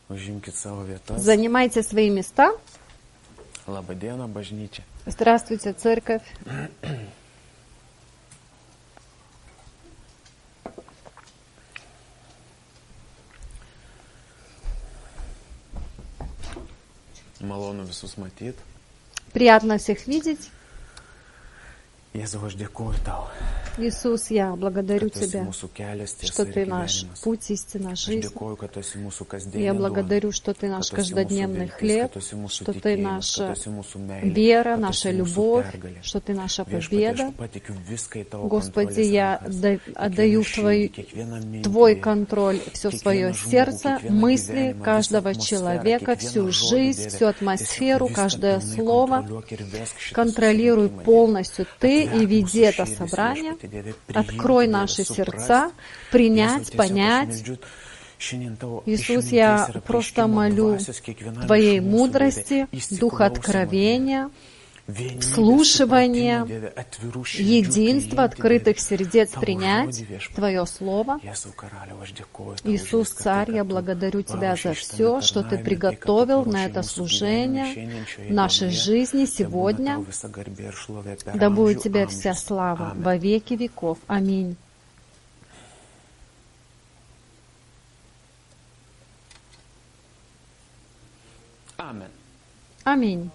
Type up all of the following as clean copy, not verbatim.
Занимайте свои места. Здравствуйте, церковь. Приятно всех видеть. Иисус, я благодарю Тебя, что Ты наш путь, истина, жизнь. Я благодарю, что Ты наш каждодневный хлеб, что Ты наша вера, наша любовь, что Ты наша победа. Господи, я отдаю в Твой контроль все свое сердце, мысли каждого человека, всю жизнь, всю атмосферу, каждое слово. Контролируй полностью Ты и веди это собрание. Открой наши сердца, принять, понять. Иисус, я просто молю Твоей мудрости, духа откровения, вслушивания, единства, открытых сердец принять Твое Слово. Иисус, Царь, я благодарю Тебя за все, что Ты приготовил на это служение в нашей жизни сегодня. Да будет Тебе вся слава во веки веков. Аминь. Аминь.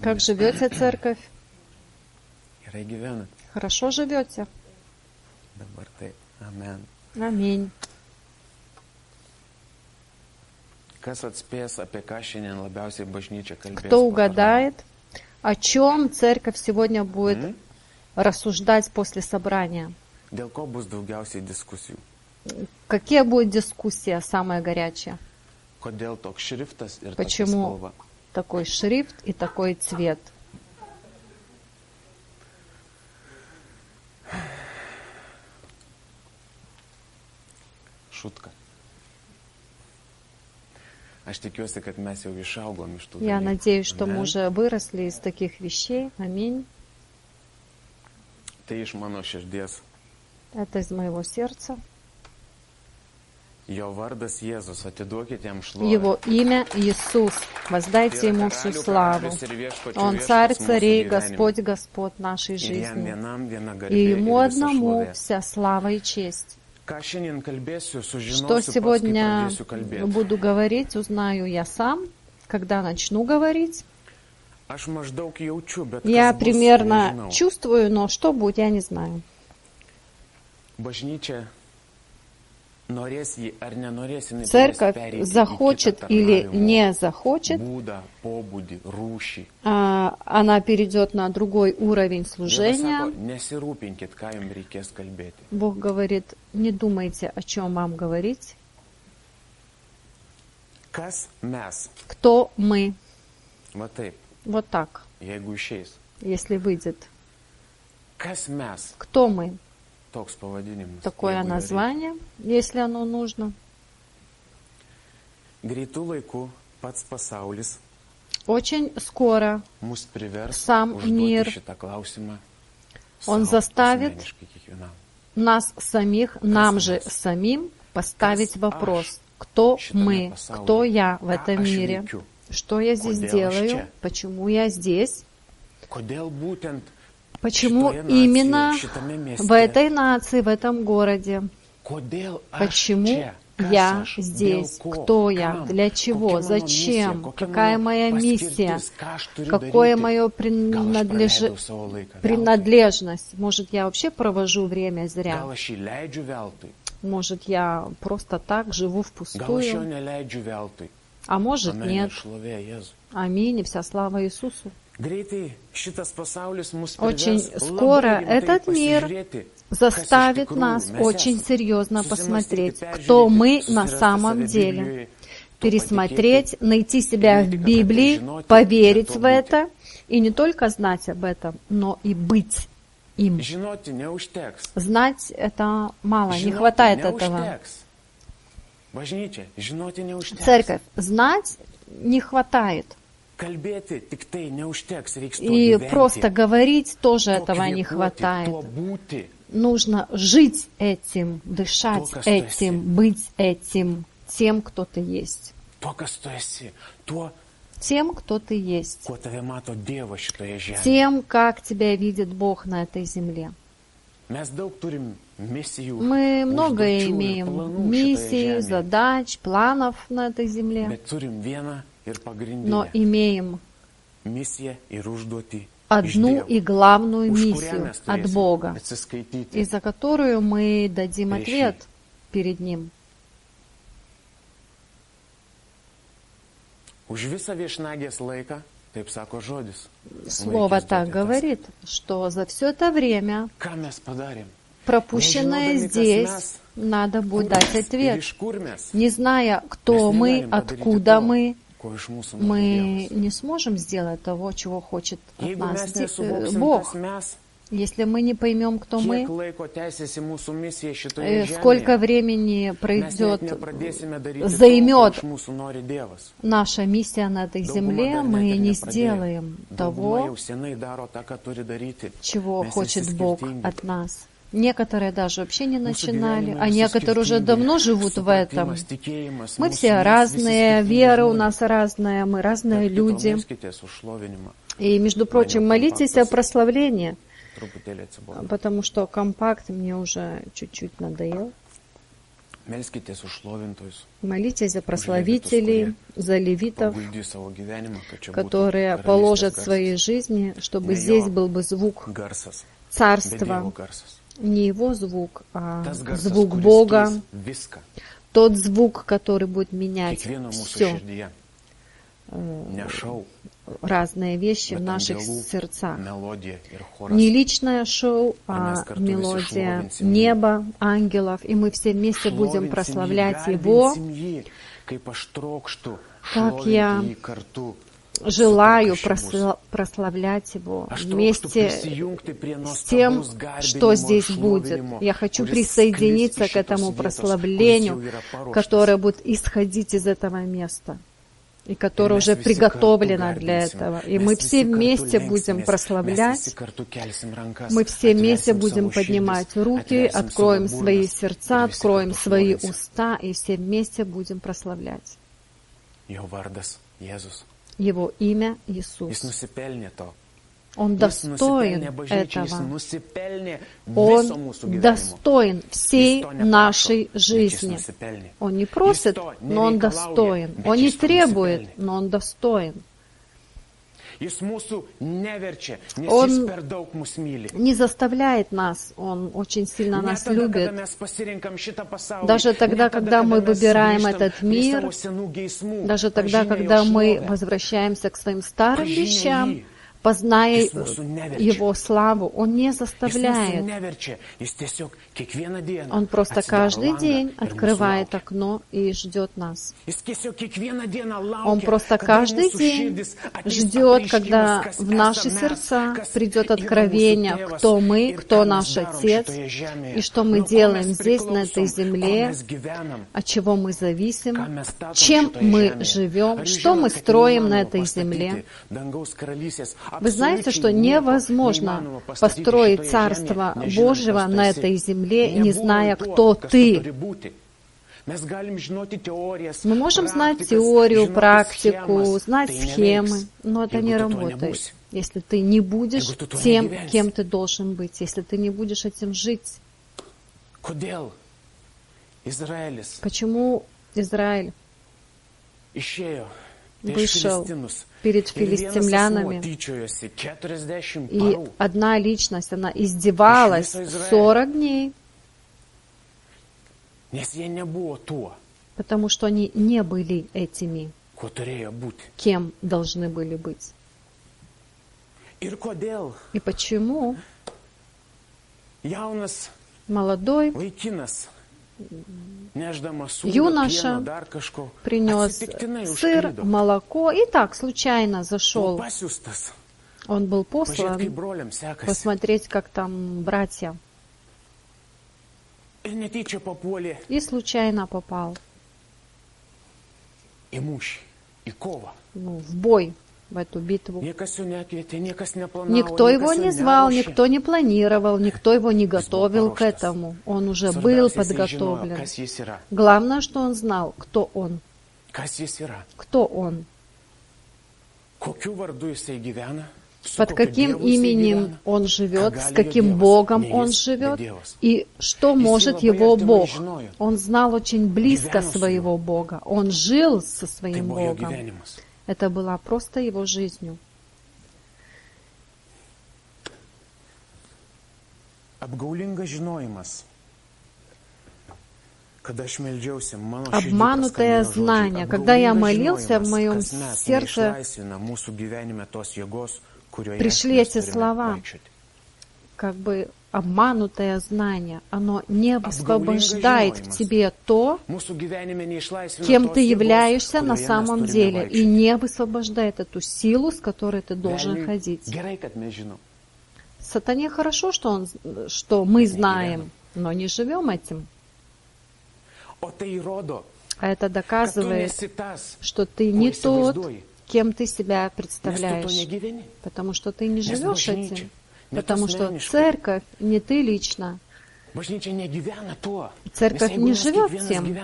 Как живете, церковь? Хорошо живете? Аминь. Кто угадает, о чем церковь сегодня будет рассуждать после собрания? Какие будут дискуссии самые горячие? Почему такой шрифт и такой цвет? Шутка. Я надеюсь, что мы уже выросли из таких вещей. Аминь. Это из моего сердца. Его имя Иисус. Воздайте Ему всю славу. Он Царь царей, Господь Господ нашей жизни. И Ему одному вся слава и честь. Что сегодня буду говорить, узнаю я сам, когда начну говорить. Я примерно чувствую, но что будет, я не знаю. Церковь захочет или не захочет, она перейдет на другой уровень служения. Бог говорит, не думайте, о чем вам говорить. Кто мы? Вот так, если выйдет. Кто мы? Такое название, если оно нужно. Очень скоро сам мир, он заставит нас самих, нам же самим поставить вопрос, кто мы, кто я в этом мире, что я здесь делаю, почему я здесь. Почему именно в этой нации, в этом городе? Почему я здесь? Кто я? Для чего? Зачем? Какая моя миссия? Какое мое принадлежность? Может, я вообще провожу время зря? Может, я просто так живу впустую? А может, нет. Аминь, и вся слава Иисусу. Очень скоро этот мир заставит нас очень серьезно посмотреть, кто мы на самом деле. Пересмотреть, найти себя в Библии, поверить в это, и не только знать об этом, но и быть им. Знать это мало, не хватает этого. Церковь, знать не хватает. И просто говорить тоже этого не хватает. нужно жить этим, дышать этим, быть этим, тем, кто ты есть. Тем, кто ты есть. Тем, как тебя видит Бог на этой земле. Мы много имеем миссий, задач, планов на этой земле, но имеем одну и главную миссию от Бога, и за которую мы дадим ответ перед Ним. Слово так говорит, что за все это время, пропущенное здесь, надо будет дать ответ. Не зная, кто мы, откуда мы не сможем сделать того, чего хочет от нас Бог. Если мы не поймем, кто мы, сколько времени займет наша миссия на этой земле, мы не сделаем того, чего хочет Бог от нас. Некоторые даже вообще не начинали, а некоторые уже давно живут в этом. Мы все разные, вера у нас разная, мы разные люди. И, между прочим, молитесь о прославлении, потому что компакт мне уже чуть-чуть надоел. Молитесь за прославителей, за левитов, которые положат свои жизни, чтобы здесь был бы звук царства. Не его звук, а звук Бога. Тот звук, который будет менять все. Разные вещи в наших сердцах. Не личное шоу, а мелодия неба, ангелов. И мы все вместе будем прославлять Его, как я желаю прославлять Его вместе с тем, что здесь будет. Я хочу присоединиться к этому прославлению, которое будет исходить из этого места, и которое уже приготовлено для этого. И мы все вместе будем прославлять, мы все вместе будем поднимать руки, откроем свои сердца, откроем свои уста, и все вместе будем прославлять. Его имя Иисус. Он достоин этого. Он достоин всей нашей жизни. Он не просит, но Он достоин. Он не требует, но Он достоин. Он не заставляет нас, Он очень сильно нас любит. Даже тогда, когда мы выбираем этот мир, даже тогда, когда мы возвращаемся к своим старым вещам, позная Его славу, Он не заставляет. Он просто каждый день открывает окно и ждет нас. Он просто каждый день ждет, когда в наши сердца придет откровение, кто мы, кто наш Отец, и что мы делаем здесь, на этой земле, от чего мы зависим, чем мы живем, что мы строим на этой земле. Вы знаете, что невозможно построить Царство Божьего на этой земле, не зная, кто ты. Мы можем знать теорию, практику, знать схемы, но это не работает, если ты не будешь тем, кем ты должен быть, если ты не будешь этим жить. Почему Израиль вышел перед филистимлянами, и одна личность, она издевалась 40 дней, потому что они не были этими, кем должны были быть. И почему молодой юноша принес сыр, молоко и так случайно зашел. Он был послан посмотреть, как там братья. И случайно попал в бой в эту битву. Никто его не звал, никто не планировал, никто его не готовил к этому. Он уже был подготовлен. Главное, что он знал, кто он. Кто он. Под каким именем он живет, с каким Богом он живет, и что может его Бог. Он знал очень близко своего Бога. Он жил со своим Богом. Это была просто его жизнью. Обманутое знание. Когда я молился, в моем сердце пришли эти слова, как бы обманутое знание. Оно не высвобождает в тебе то, кем ты являешься на самом деле, и не высвобождает эту силу, с которой ты должен ходить. Сатане хорошо, что мы знаем, но не живем этим. А это доказывает, что ты не тот, кем ты себя представляешь, потому что ты не живешь этим, потому что церковь не ты лично. Церковь не живет тем.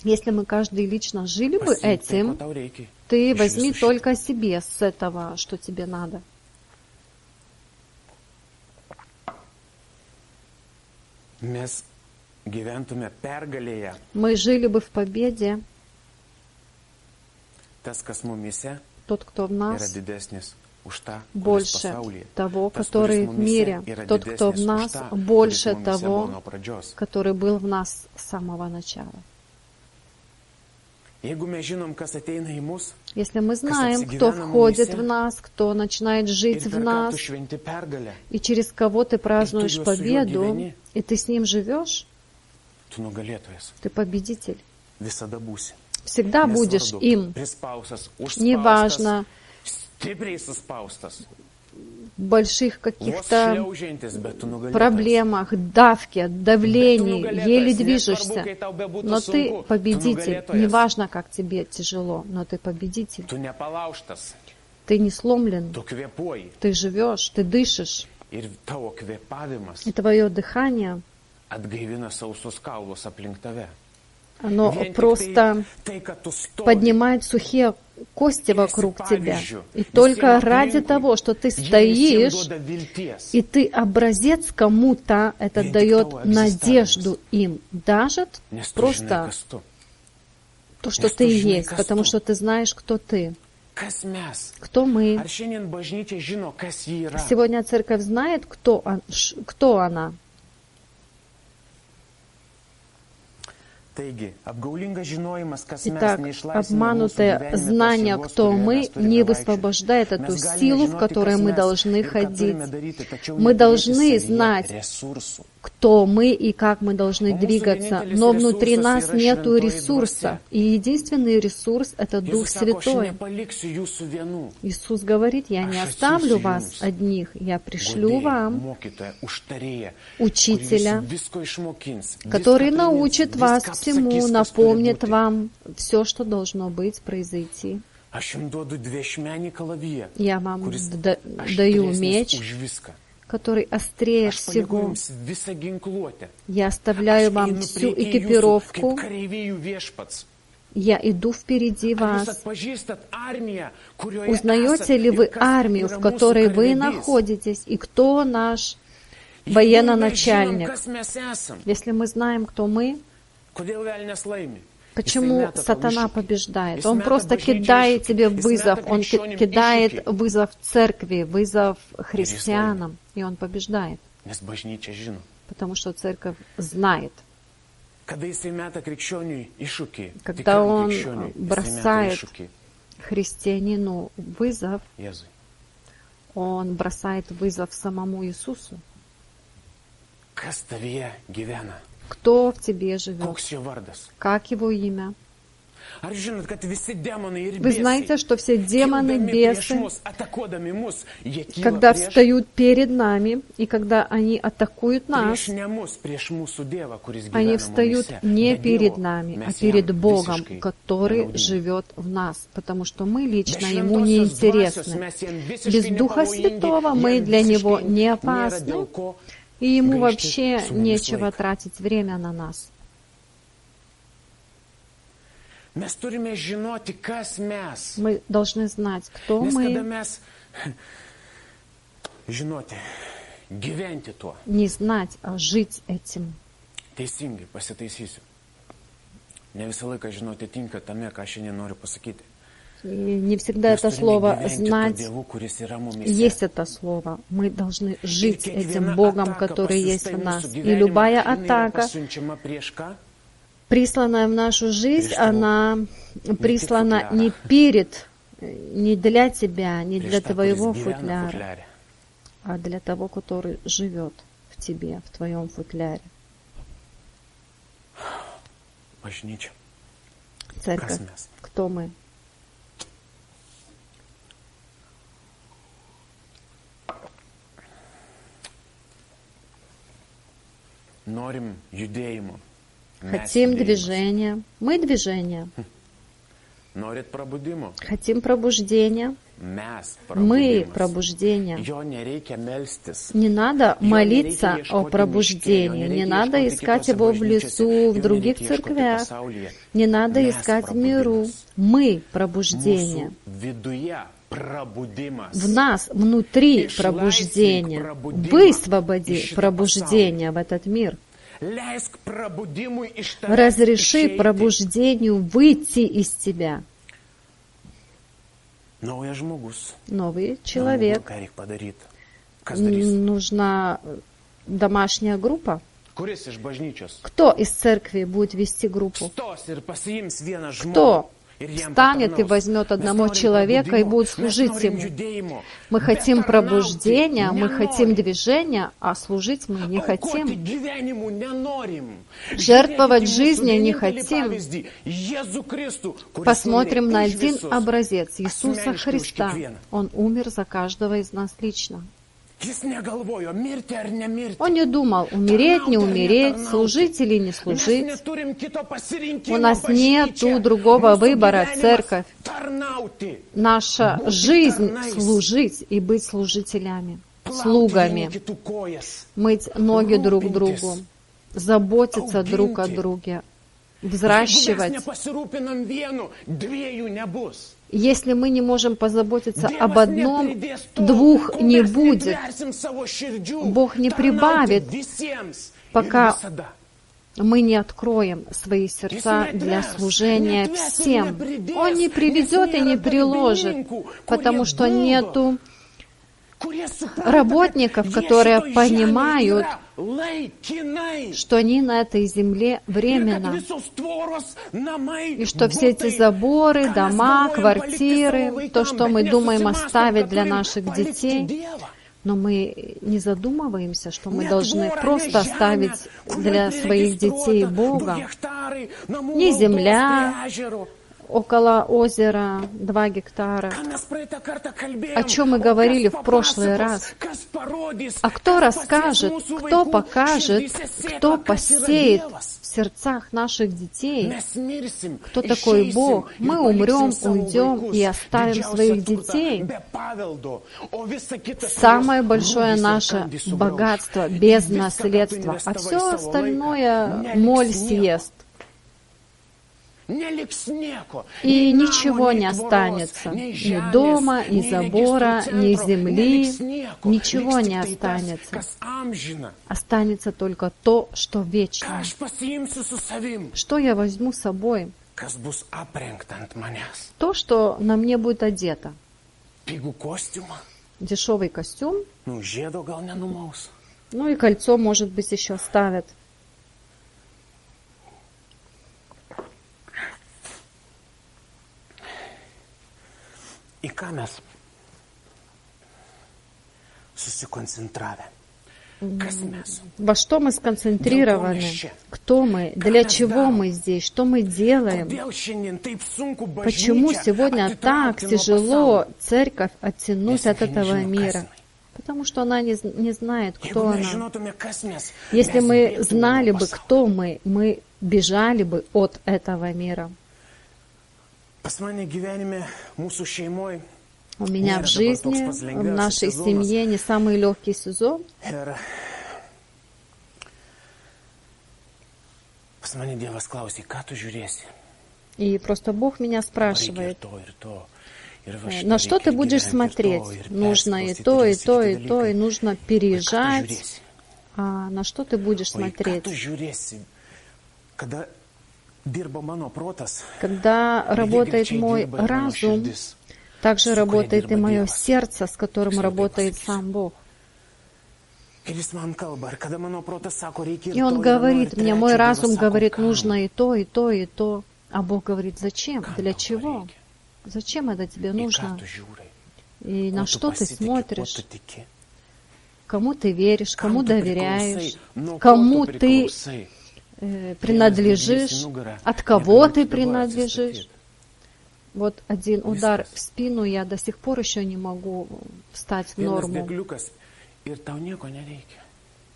Если мы каждый лично жили бы этим, ты возьми только себе с этого, что тебе надо. Мы жили бы в победе. Тот, кто в нас, больше того, который в мире. Тот, кто в нас, больше того, который был в нас с самого начала. Если мы знаем, кто входит в нас, кто начинает жить в нас, и через кого ты празднуешь победу, и ты с ним живешь, ты победитель. Всегда будешь им. Неважно, в больших каких-то проблемах, давке, давлении, еле движешься. Но ты победитель. Неважно, как тебе тяжело, но ты победитель. Ты не сломлен. Ты живешь, ты дышишь. И твое дыхание, оно просто поднимает сухие кости вокруг тебя. И только ради того, что ты стоишь, и ты образец кому-то, это дает надежду им. Даже просто то, что ты есть, потому что ты знаешь, кто ты. Кто мы? Сегодня церковь знает, кто она. Итак, обманутое знание, кто мы, не высвобождает эту силу, в которой мы должны ходить. Мы должны знать, кто мы и как мы должны двигаться, но внутри нас нет ресурса. И единственный ресурс — это Дух Святой. Иисус говорит: «Я не оставлю вас одних, я пришлю вам учителя, который научит вас всему, напомнит вам все, что должно быть, произойти. Я вам даю меч, который острее всего. Я оставляю вам всю экипировку. Я иду впереди вас. Узнаете ли вы армию, в которой вы находитесь, и кто наш военачальник? Если мы знаем, кто мы, почему сатана побеждает? Он просто кидает тебе вызов, он кидает вызов церкви, вызов христианам, и он побеждает. Потому что церковь знает. Когда он бросает христианину вызов, он бросает вызов самому Иисусу. Кто в тебе живет? Как его имя? Вы знаете, что все демоны, бесы, когда встают перед нами, и когда они атакуют нас, они встают не перед нами, а перед Богом, который живет в нас, потому что мы лично Ему не интересны. Без Духа Святого мы для Него не опасны, и Ему вообще нечего тратить время на нас. Мы должны знать, кто мы. Не знать, а жить этим. И не всегда это слово «знать» есть это слово. Мы должны жить этим Богом, который есть в нас. И любая атака, присланная в нашу жизнь, она прислана не для тебя, не для твоего футляра, а для того, который живет в тебе, в твоем футляре. Церковь. Кто мы? Хотим движения. Мы движение. Хотим пробуждения. Мы пробуждение. Не надо молиться о пробуждении. Не надо искать его в лесу, в других церквях. Не надо искать в миру. Мы пробуждение. В нас внутри пробуждение. Высвободи пробуждение в этот мир. Разреши пробуждению выйти из тебя. Новый человек. Нужна домашняя группа. Кто из церкви будет вести группу? Кто встанет и возьмет одного человека и будет служить ему? Мы хотим пробуждения, мы хотим движения, а служить мы не хотим. Жертвовать жизнью не хотим. Посмотрим на один образец Иисуса Христа. Он умер за каждого из нас лично. Он не думал, умереть, не умереть, служить или не служить. У нас нет другого выбора, церковь. Наша жизнь — служить и быть служителями, слугами, мыть ноги друг другу, заботиться друг о друге, взращивать. Если мы не можем позаботиться об одном, двух не будет. Бог не прибавит, пока мы не откроем свои сердца для служения всем. Он не приведет и не приложит, потому что нету работников, которые понимают, что они на этой земле временно, и что все эти заборы, дома, квартиры, то, что мы думаем оставить для наших детей, но мы не задумываемся, что мы должны просто оставить для своих детей Бога. Не земля, около озера 2 гектара. О чем мы говорили в прошлый раз. А кто расскажет, кто покажет, кто посеет в сердцах наших детей, кто такой Бог? Мы умрем, уйдем и оставим своих детей. Самое большое наше богатство без наследства, а все остальное моль съест. И ничего не останется, ни дома, ни забора, ни земли, ничего не останется. Останется только то, что вечно. Что я возьму с собой? То, что на мне будет одето. Дешевый костюм. Ну и кольцо, может быть, еще ставят. во что мы сконцентрированы, кто мы, для чего мы здесь, что мы делаем. Почему сегодня так тяжело церковь оттянуть от этого мира? Потому что она не знает, кто она. Если мы знали бы, кто мы бежали бы от этого мира. У меня в жизни, в нашей семье не самый легкий сезон. И просто Бог меня спрашивает, на что ты будешь смотреть? Нужно и то, и то, и то, и нужно переезжать. А на что ты будешь смотреть? Когда работает мой разум, также работает и мое сердце, с которым работает сам Бог. И Он говорит мне, мой разум говорит, нужно и то, и то, и то. А Бог говорит, зачем? Для чего? Зачем это тебе нужно? И на что ты смотришь? Кому ты веришь, кому доверяешь, кому ты принадлежишь, от кого ты принадлежишь. Вот один удар в спину, я до сих пор еще не могу встать в норму.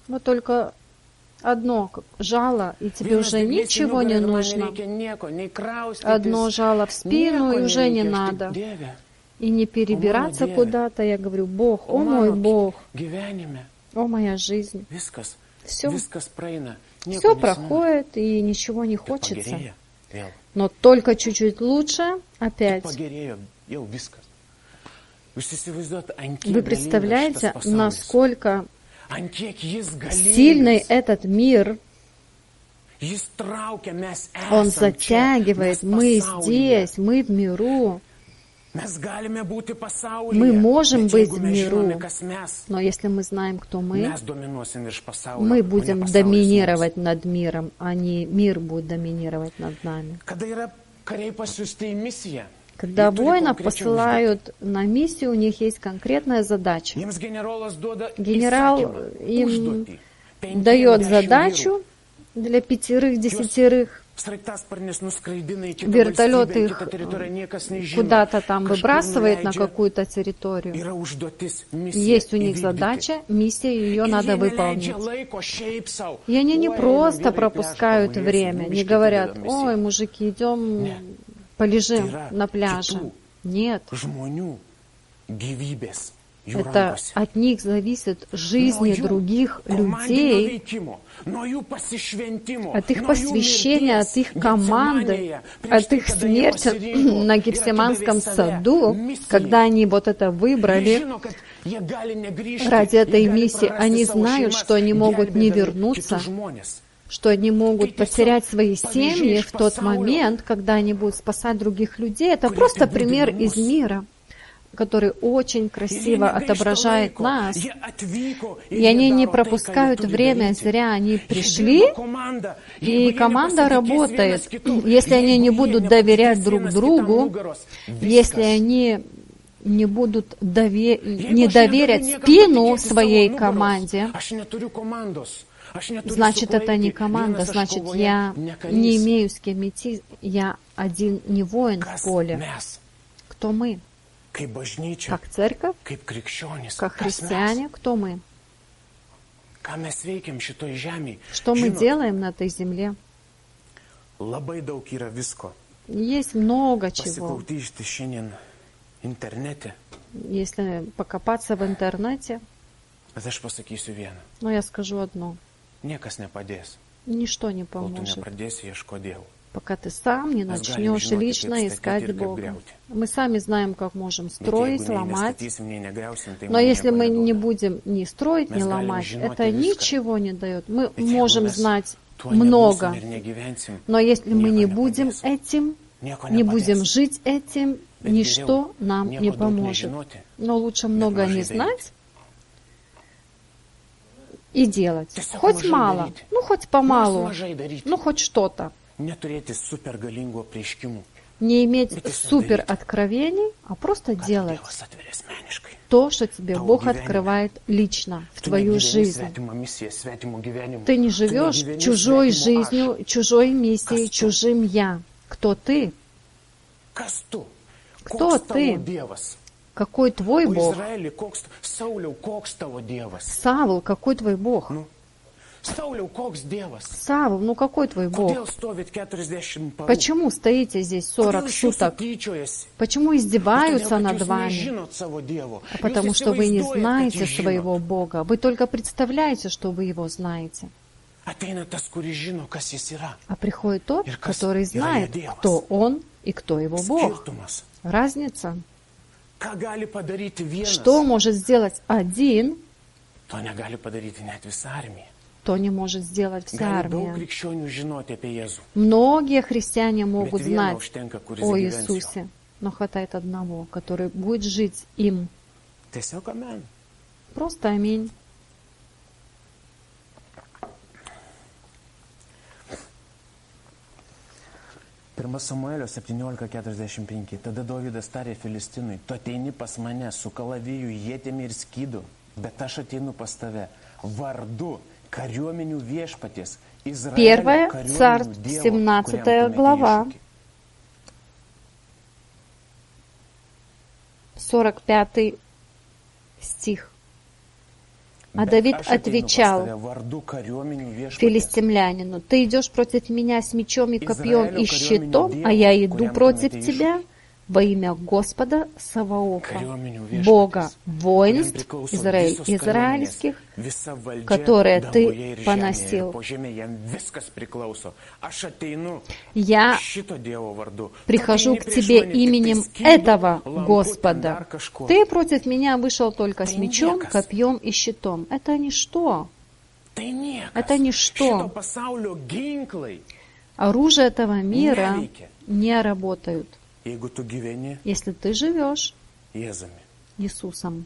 Вот только одно жало, и тебе уже ничего не нужно. Одно жало в спину, и уже не надо. И не перебираться куда-то. Я говорю, Бог, о мой Бог, о моя жизнь. Все проходит, и ничего не хочется. Но только чуть-чуть лучше опять. Вы представляете, насколько сильный этот мир, он затягивает, мы здесь, мы в миру. Мы можем быть в миру, но если мы знаем, кто мы будем доминировать над миром, а не мир будет доминировать над нами. Когда воинов посылают на миссию, у них есть конкретная задача. Генерал им дает задачу для 5-10. Вертолет их куда-то там выбрасывает на какую-то территорию. Есть у них задача, миссия, ее надо выполнить. И они не просто пропускают время, не говорят, ой, мужики, идем полежим на пляже. Нет. Это от них зависит жизни других людей, от их посвящения, от их команды, от их смерти на Гефсиманском саду, когда они вот это выбрали ради этой миссии. Они знают, что они могут не вернуться, что они могут потерять свои семьи в тот момент, когда они будут спасать других людей. Это просто пример из мира, который очень красиво отображает нас. И они не пропускают время зря. Они пришли, и команда работает. Если они не будут доверять друг другу, если они не будут не доверять спину своей команде, значит, это не команда, значит, я не имею с кем идти, я один не воин в поле. Кто мы? Как церковь, как христиане, кто мы? Что мы делаем на этой земле? Есть много чего. Если покопаться в интернете, но я скажу одно. Ничто не поможет, пока ты сам не начнешь лично искать Бога. Мы сами знаем, как можем строить, ломать. Но если мы не будем ни строить, ни ломать, это ничего не дает. Мы можем знать много, но если мы не будем этим, не будем жить этим, ничто нам не поможет. Но лучше много не знать и делать. Хоть мало, ну хоть помалу, ну хоть что-то. Не иметь супер откровений, а просто делать то, что тебе Бог открывает лично в твою жизнь. Ты не живешь чужой жизнью, чужой миссией, чужим «я». Кто ты? Кто ты? Какой твой Бог? Савл, какой твой Бог? Савл, какой твой Бог? Почему стоите здесь 40 суток? Почему издеваются над вами? Потому что вы не знаете своего Бога. Вы только представляете, что вы Его знаете. А приходит тот, который знает, кто Он и кто Его Бог. Разница. Что может сделать один, то не может сделать вся армия. Многие христиане могут знать о Иисусе, но хватает одного, который будет жить им. Просто аминь. Pirma Samuelio 17:45. Tada Dovydas tarė Filistinui, tu ateini pas mane su kalaviju, ietimi ir skydu, bet aš ateinu pas tave vardu kariuomenių viešpaties Izraelio kariuomenių Dievo, 17 глава, 45 стих. А Давид отвечал филистимлянину: «Ты идешь против меня с мечом и копьем и щитом, а я иду против тебя во имя Господа Саваофа, Бога воинств израильских, которые ты поносил. Я прихожу к тебе именем этого Господа. Ты против меня вышел только с мечом, копьем и щитом». Это ничто. Это ничто. Оружие этого мира не работают, если ты живешь Иисусом.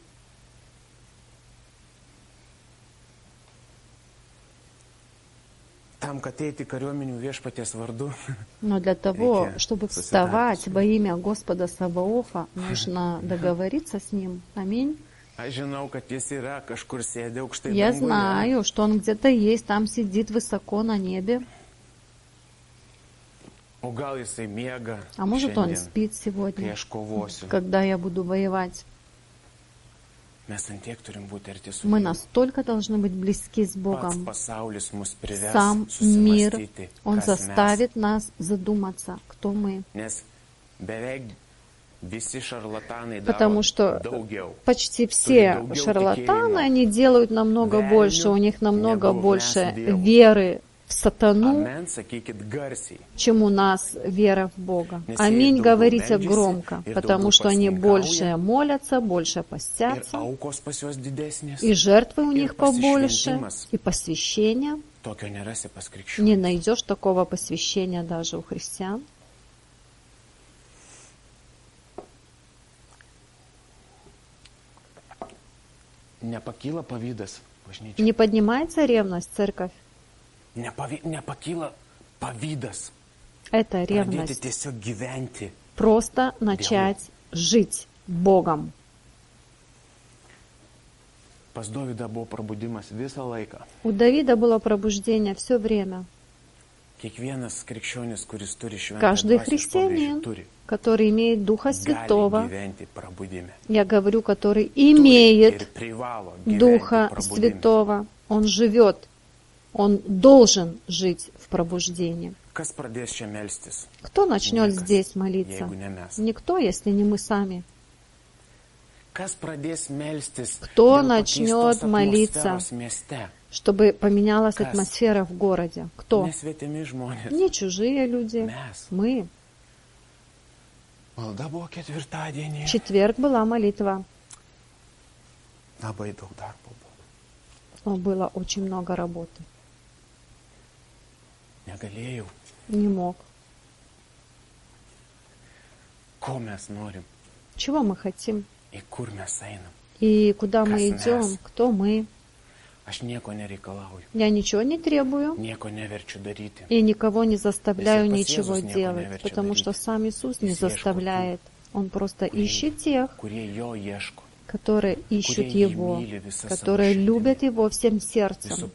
Но для того, чтобы вставать во имя Господа Саваофа, нужно договориться с Ним. Аминь. Я знаю, что Он где-то есть, там сидит высоко на небе. А может, Он спит сегодня, когда я буду воевать. Мы настолько должны быть близки с Богом. Сам мир, он заставит нас задуматься, кто мы. Потому что почти все шарлатаны, они делают намного больше, у них намного больше веры в сатану, чем у нас вера в Бога. Аминь, говорите громко, потому что они больше молятся, больше постятся, и жертвы у них побольше, и посвящения. Не найдешь такого посвящения даже у христиан. Не поднимается ревность, церковь? Это ревность. Просто начать жить Богом. У Давида было пробуждение все время. Каждый христианин, который имеет Духа Святого, я говорю, который имеет Духа Святого, он живет. Он должен жить в пробуждении. Кто начнет здесь молиться? Никто, если не мы сами. Кто начнет молиться, чтобы поменялась атмосфера в городе? Кто? Не чужие люди. Мы. В четверг была молитва. Но было очень много работы. Не мог. Чего мы хотим? И куда мы идем? Кто мы? Я ничего не требую и никого не заставляю ничего делать, потому что сам Иисус не заставляет. Он просто ищет тех, которые ищут Его, которые любят Его всем сердцем,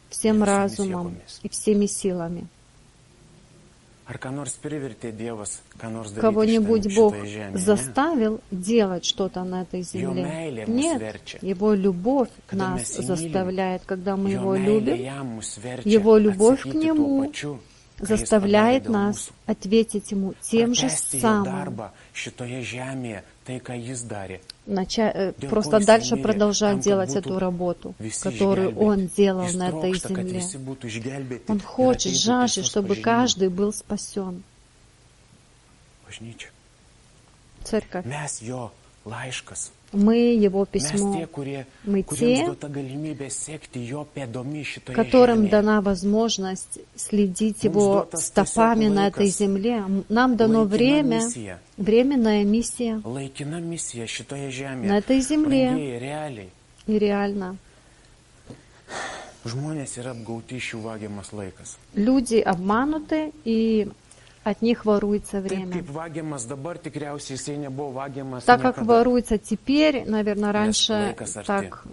всем разумом и всеми силами. Кого-нибудь Бог заставил делать что-то на этой земле? Нет. Его любовь нас заставляет, когда мы Его любим. Его любовь к Нему заставляет нас ответить Ему тем же самым. Просто дальше продолжать делать эту работу, которую Он делал на этой земле. Он хочет, жаждет, чтобы каждый был спасен. Церковь. Мы Его письмо. Мы те, которым дана возможность следить Его стопами на этой земле. Нам дано время, временная миссия на этой земле. И реально. Люди обмануты, и от них воруется время. Так как воруется теперь, наверное, раньше так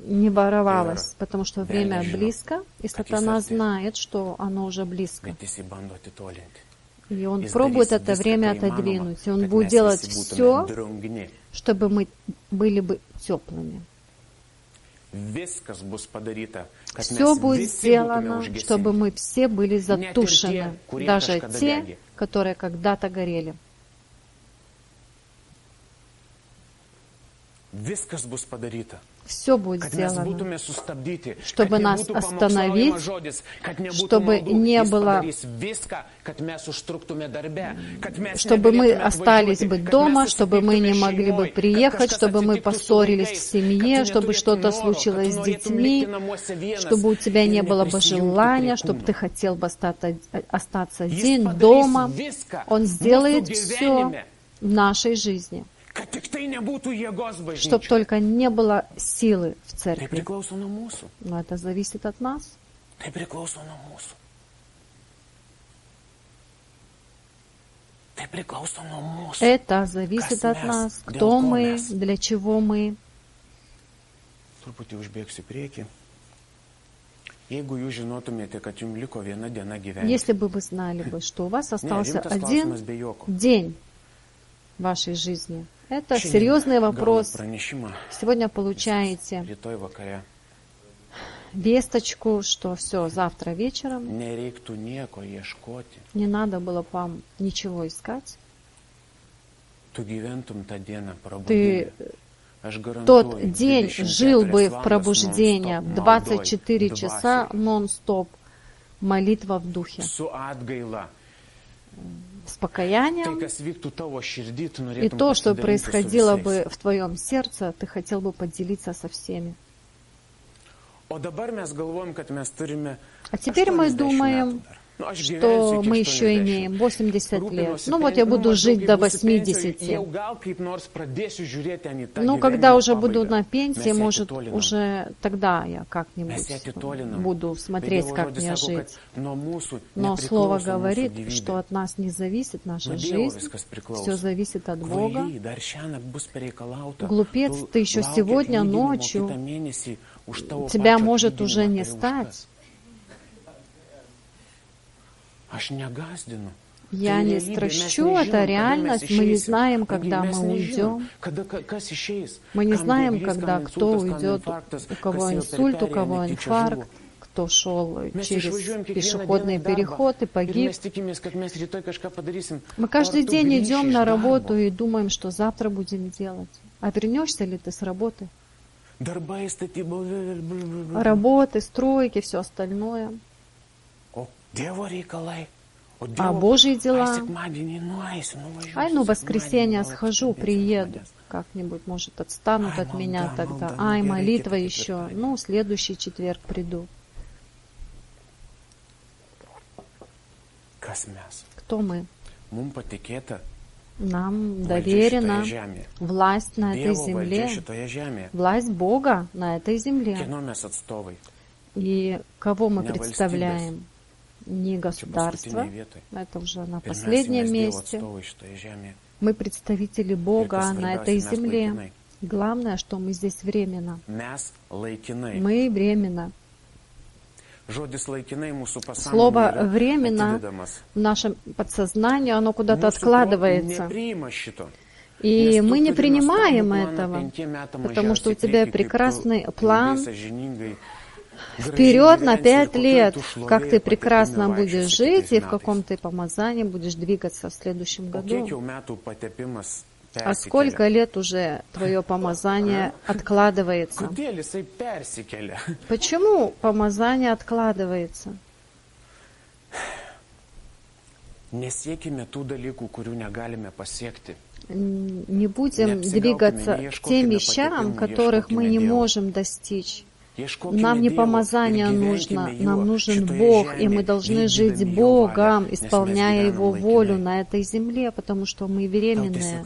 не воровалось, потому что время близко, и сатана знает, что оно уже близко. И он пробует это время отодвинуть, и он будет делать все, чтобы мы были бы теплыми. Все будет сделано, чтобы мы все были затушены, даже те, которые когда-то горели. Все будет сделано, чтобы нас остановить, чтобы не было, чтобы мы остались бы дома, чтобы мы не могли бы приехать, чтобы мы поссорились в семье, чтобы что-то случилось с детьми, чтобы у тебя не было бы желания, чтобы ты хотел бы остаться один дома. Он сделает все в нашей жизни, чтобы только не было силы в церкви. Но это зависит от нас. Это зависит от нас, кто мы, для чего мы. Если бы вы знали, что у вас остался один день в вашей жизни, это серьезный вопрос. Сегодня получаете весточку, что все, завтра вечером. Не надо было вам ничего искать. Ты тот день жил бы в пробуждении 24 часа нон-стоп, молитва в духе, с покаянием, и то, что происходило бы в твоем сердце, ты хотел бы поделиться со всеми. А теперь мы думаем, что мы еще имеем 80 лет. Ну вот я буду жить до 80. Ну, когда уже буду на пенсии, может, уже тогда я как-нибудь буду смотреть, как мне жить. Но Слово говорит, что от нас не зависит наша жизнь, все зависит от Бога. Глупец, ты еще сегодня ночью, тебя может уже не стать. Я не стращу, это реальность. Мы не знаем, когда мы уйдем. Мы не знаем, когда кто уйдет, у кого инсульт, у кого инфаркт, кто шел через пешеходный переход и погиб. Мы каждый день идем на работу и думаем, что завтра будем делать. А вернешься ли ты с работы? Работы, стройки, все остальное. А Божьи дела? В воскресенье схожу, приеду. Как-нибудь, может, отстанут от меня тогда. Молитва еще. Следующий четверг приду. Кто мы? Нам доверена власть на этой земле, власть Бога на этой земле. И кого мы представляем? Не государство, это уже на последнем месте. Мы представители Бога на этой земле. Главное, что мы здесь временно. Мы временно. Слово «временно» в нашем подсознании, оно куда-то откладывается. И мы не принимаем этого, потому что у тебя прекрасный план вперед на 5 лет, как ты прекрасно будешь жить и в каком ты помазании будешь двигаться в следующем году. А сколько лет уже твое помазание откладывается? Почему помазание откладывается? Не будем двигаться к тем вещам, которых мы не можем достичь. Нам не помазание нужно, нам нужен Бог, и мы должны жить Богом, исполняя Его волю на этой земле, потому что мы временные.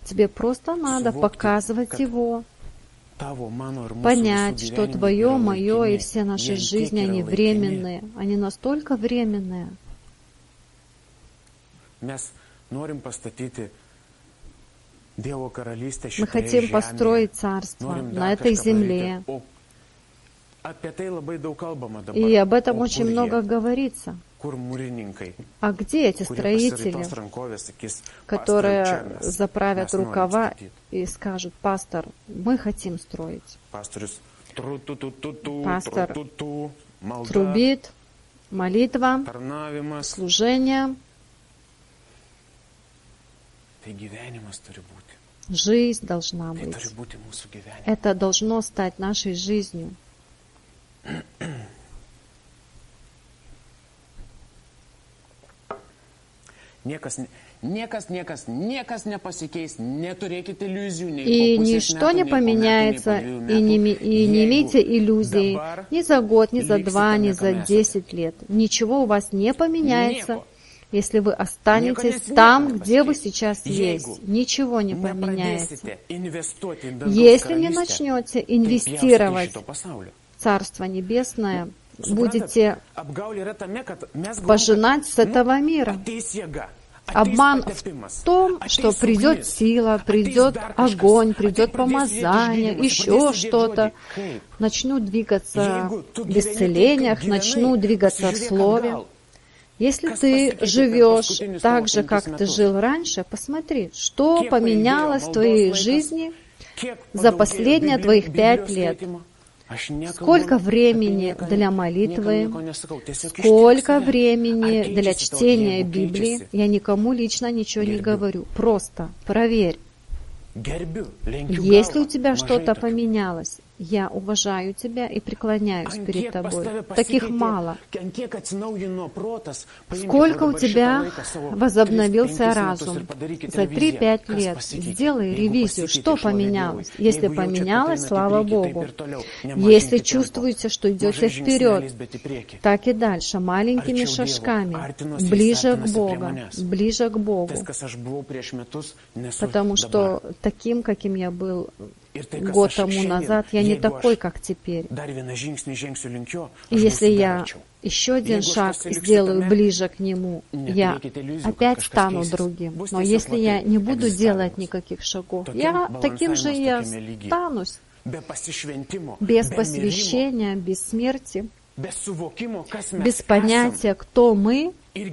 Тебе просто надо показывать Его, понять, что Твое, мое и все наши жизни, они временные, они настолько временные. Мы хотим построить царство на этой земле. И об этом очень много говорится. А где эти строители, которые заправят рукава и скажут: пастор, мы хотим строить? Пастор трубит, молитва, служение. Жизнь должна быть. Это должно стать нашей жизнью. И ничто не поменяется, и не имейте иллюзий ни за год, ни за 2, ни за 10 лет. Ничего у вас не поменяется, если вы останетесь там, где вы сейчас есть. Ничего не поменяется. Если не начнете инвестировать в Царство Небесное, будете пожинать с этого мира. Обман в том, что придет сила, придет огонь, придет помазание, еще что-то. Начну двигаться в исцелениях, начну двигаться в Слове. Если ты живешь так же, как ты жил раньше, посмотри, что поменялось в твоей жизни за последние твоих 5 лет. Сколько времени для молитвы, сколько времени для чтения Библии. Я никому лично ничего не говорю. Просто проверь. Если у тебя что-то поменялось, я уважаю тебя и преклоняюсь перед тобой. Таких мало. Сколько у тебя возобновился разум? За 3-5 лет сделай ревизию, что поменялось. Если поменялось, слава Богу. Если чувствуете, что идете вперед, так и дальше, маленькими шажками, ближе к Богу, ближе к Богу. Потому что таким, каким я был год тому назад, я не такой, как теперь. И если я еще один шаг сделаю ближе к Нему, я опять стану другим. Но если я не буду делать никаких шагов, я таким же и останусь. Без посвящения, без смерти, без понятия, кто мы. И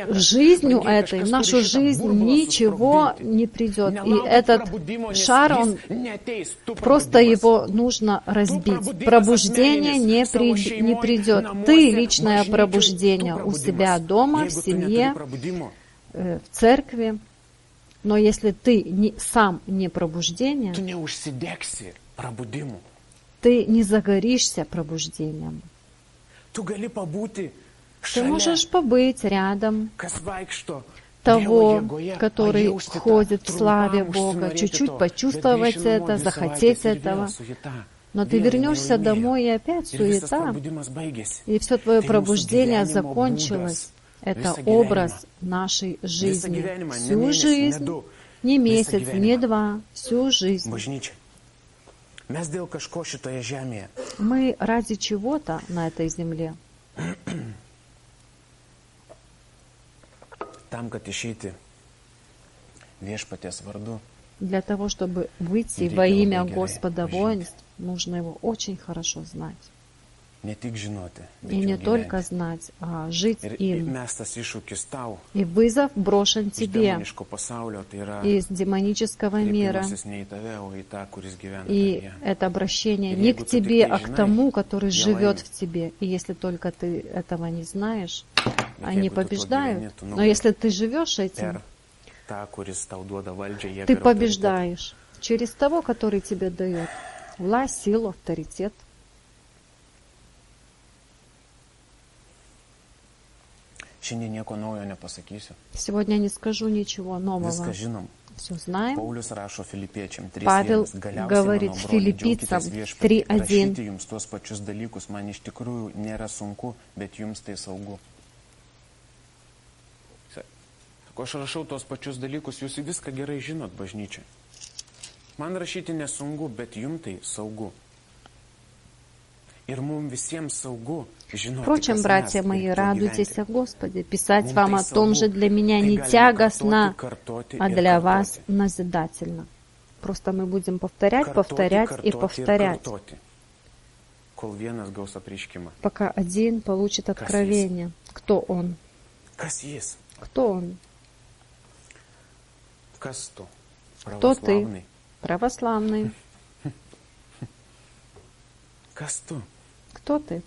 жизнью этой, в нашу жизнь ничего не придет. И этот шар, он просто его нужно разбить. Пробуждение не придет. Ты личное пробуждение у себя дома, в семье, в церкви. Но если ты сам не пробуждение, ты не загоришься пробуждением. Ты можешь побыть рядом того, который ходит в славе Бога, чуть-чуть почувствовать это, захотеть этого. Но ты вернешься домой, и опять суета, и все твое пробуждение закончилось. Это образ нашей жизни. Всю жизнь, не месяц, не два, всю жизнь. Мы ради чего-то на этой земле. Для того, чтобы выйти во имя Господа воинств, нужно его очень хорошо знать. И не только знать, а жить им. И вызов брошен тебе из демонического мира. И это обращение не к тебе, а к тому, который живет в тебе. И если только ты этого не знаешь, они побеждают. Но если ты живешь этим, ты побеждаешь через того, который тебе дает власть, силу, авторитет. Сегодня не скажу ничего нового. Все знаем. Павел говорит Филиппийцам 3:1. Aš rašau tos pačius dalykus, jūs viską gerai žinot, bažnyčia. Man rašyti nesunku, bet jums tai saugu. Ir mums visiems saugu žinoti. Впрочем, братья мои, радуйтесь о Господе. Писать вам о том же для меня не тягостно, а для вас назидательно. Просто мы будем повторять, повторять и повторять, пока один получит откровение. Кто он? Кто он? Кто ты? Православный. Кто ты?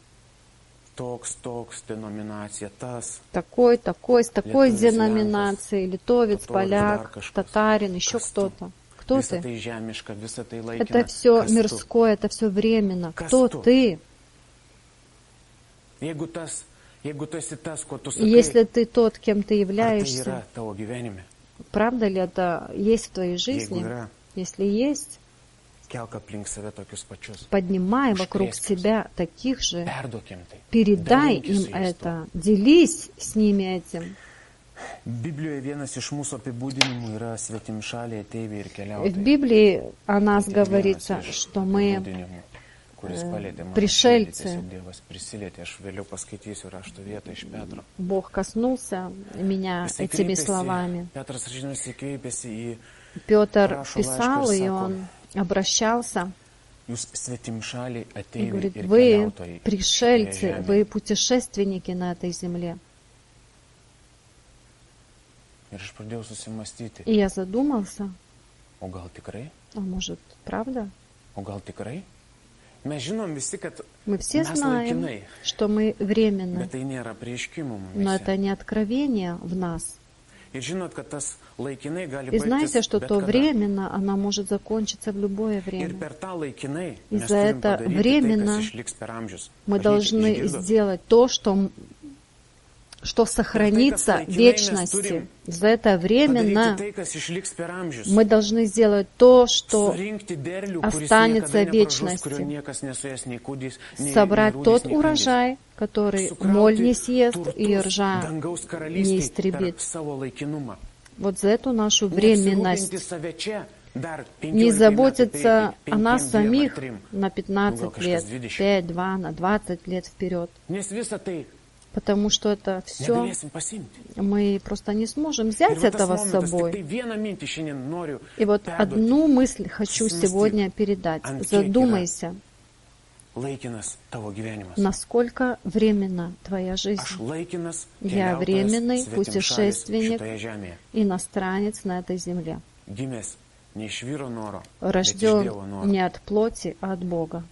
Такой, с такой деноминацией, литовец, поляк, татарин, еще кто-то. Кто ты? Это все мирское, это все временно. Кто ты? Если ты тот, кем ты являешься, правда ли это есть в твоей жизни? Если есть, поднимай вокруг себя таких же, передай им это, делись с ними этим. В Библии о нас говорится, что мы пришельцы. Бог коснулся меня этими словами. Петр писал, и он обращался и говорит: вы пришельцы, вы путешественники на этой земле. И я задумался, а может, правда? Мы все знаем, что мы временны, но это не откровение в нас. И знаете, что то временно, оно может закончиться в любое время. И за это временно мы должны сделать то, что сохранится в вечности. За это временно мы должны сделать то, что останется в вечности. Собрать тот урожай, который моль не съест и ржа не истребит. Вот за эту нашу временность. Не заботиться о нас самих на 15 лет, 5, 2, на 20 лет вперед. Потому что это все мы просто не сможем взять этого с собой. И вот одну мысль хочу сегодня передать. Задумайся, насколько временна твоя жизнь. Я временный путешественник, иностранец на этой земле. Рожден не от плоти, а от Бога.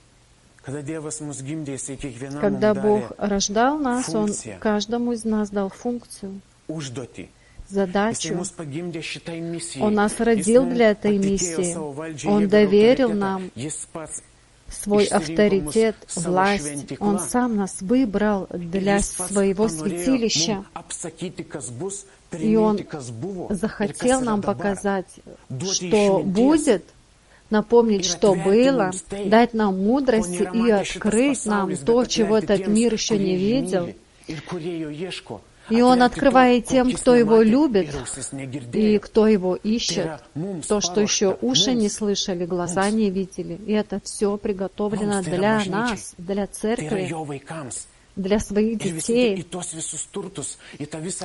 Когда Бог рождал нас, Он каждому из нас дал функцию, задачу. Он нас родил для этой миссии. Он доверил нам свой авторитет, власть. Он сам нас выбрал для своего святилища. И Он захотел нам показать, что будет, напомнить, что было, дать нам мудрости и открыть нам то, чего этот мир еще не видел. И Он открывает тем, кто Его любит и кто Его ищет, то, что еще уши не слышали, глаза не видели. И это все приготовлено для нас, для церкви, для своих детей.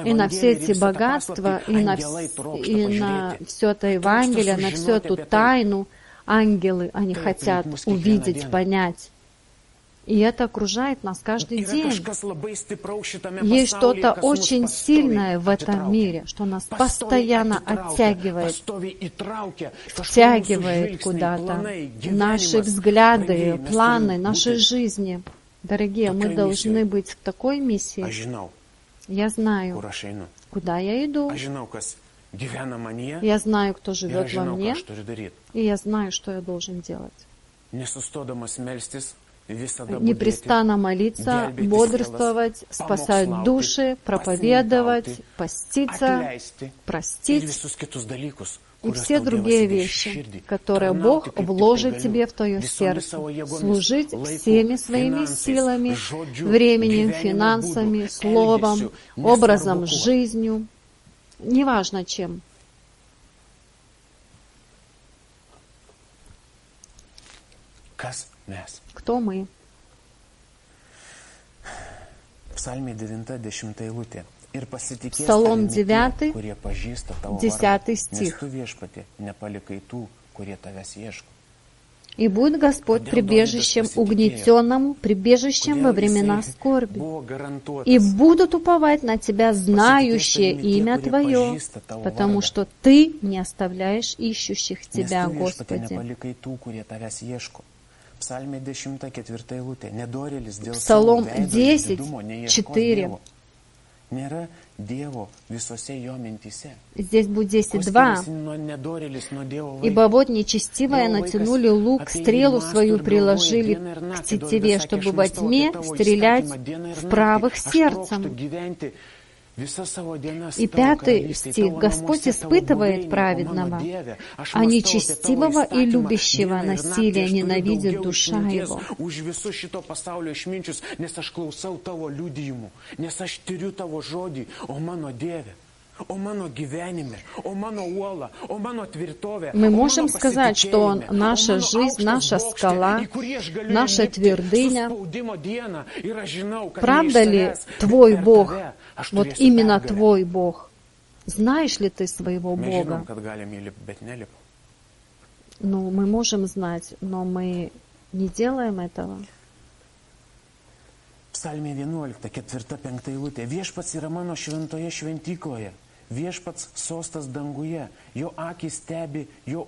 И на все эти богатства, и на все это Евангелие, на всю эту тайну ангелы, они хотят увидеть, понять. И это окружает нас каждый день. Есть что-то очень сильное в этом мире, что нас постоянно оттягивает, втягивает куда-то. Наши взгляды, планы, нашей жизни. Дорогие, мы должны быть в такой миссии. Я знаю, куда я иду. Я знаю, кто живет во мне. И я знаю, что я должен делать. Непрестанно молиться, бодрствовать, спасать души, проповедовать, поститься, простить и все другие вещи, которые Бог вложит тебе в твое сердце. Служить всеми своими силами, временем, финансами, словом, образом, жизнью, неважно чем. Кто мы? Псалом 9, 10 стих. «И будет Господь прибежищем угнетенному, прибежищем во времена скорби. И будут уповать на Тебя, знающие имя Твое, потому что Ты не оставляешь ищущих Тебя, Господи». Псалом 10, 4. Здесь будет 10:2. «Ибо вот нечестивые натянули лук, стрелу свою приложили к тетиве, чтобы во тьме стрелять в правых сердцем». И 5 стих. «Господь испытывает праведного, а нечестивого и любящего насилия ненавидит душа его». Мы можем сказать, что Он наша жизнь, наша скала, наша твердыня. Правда ли Твой Бог, вот именно Твой Бог? Знаешь ли ты своего Бога? Ну, мы можем знать, но мы не делаем этого. Psalmė 11, 4-5 eilutė. Viešpats yra mano šventoje šventykloje. Viešpats sostas danguje. Jo akys stebi, jo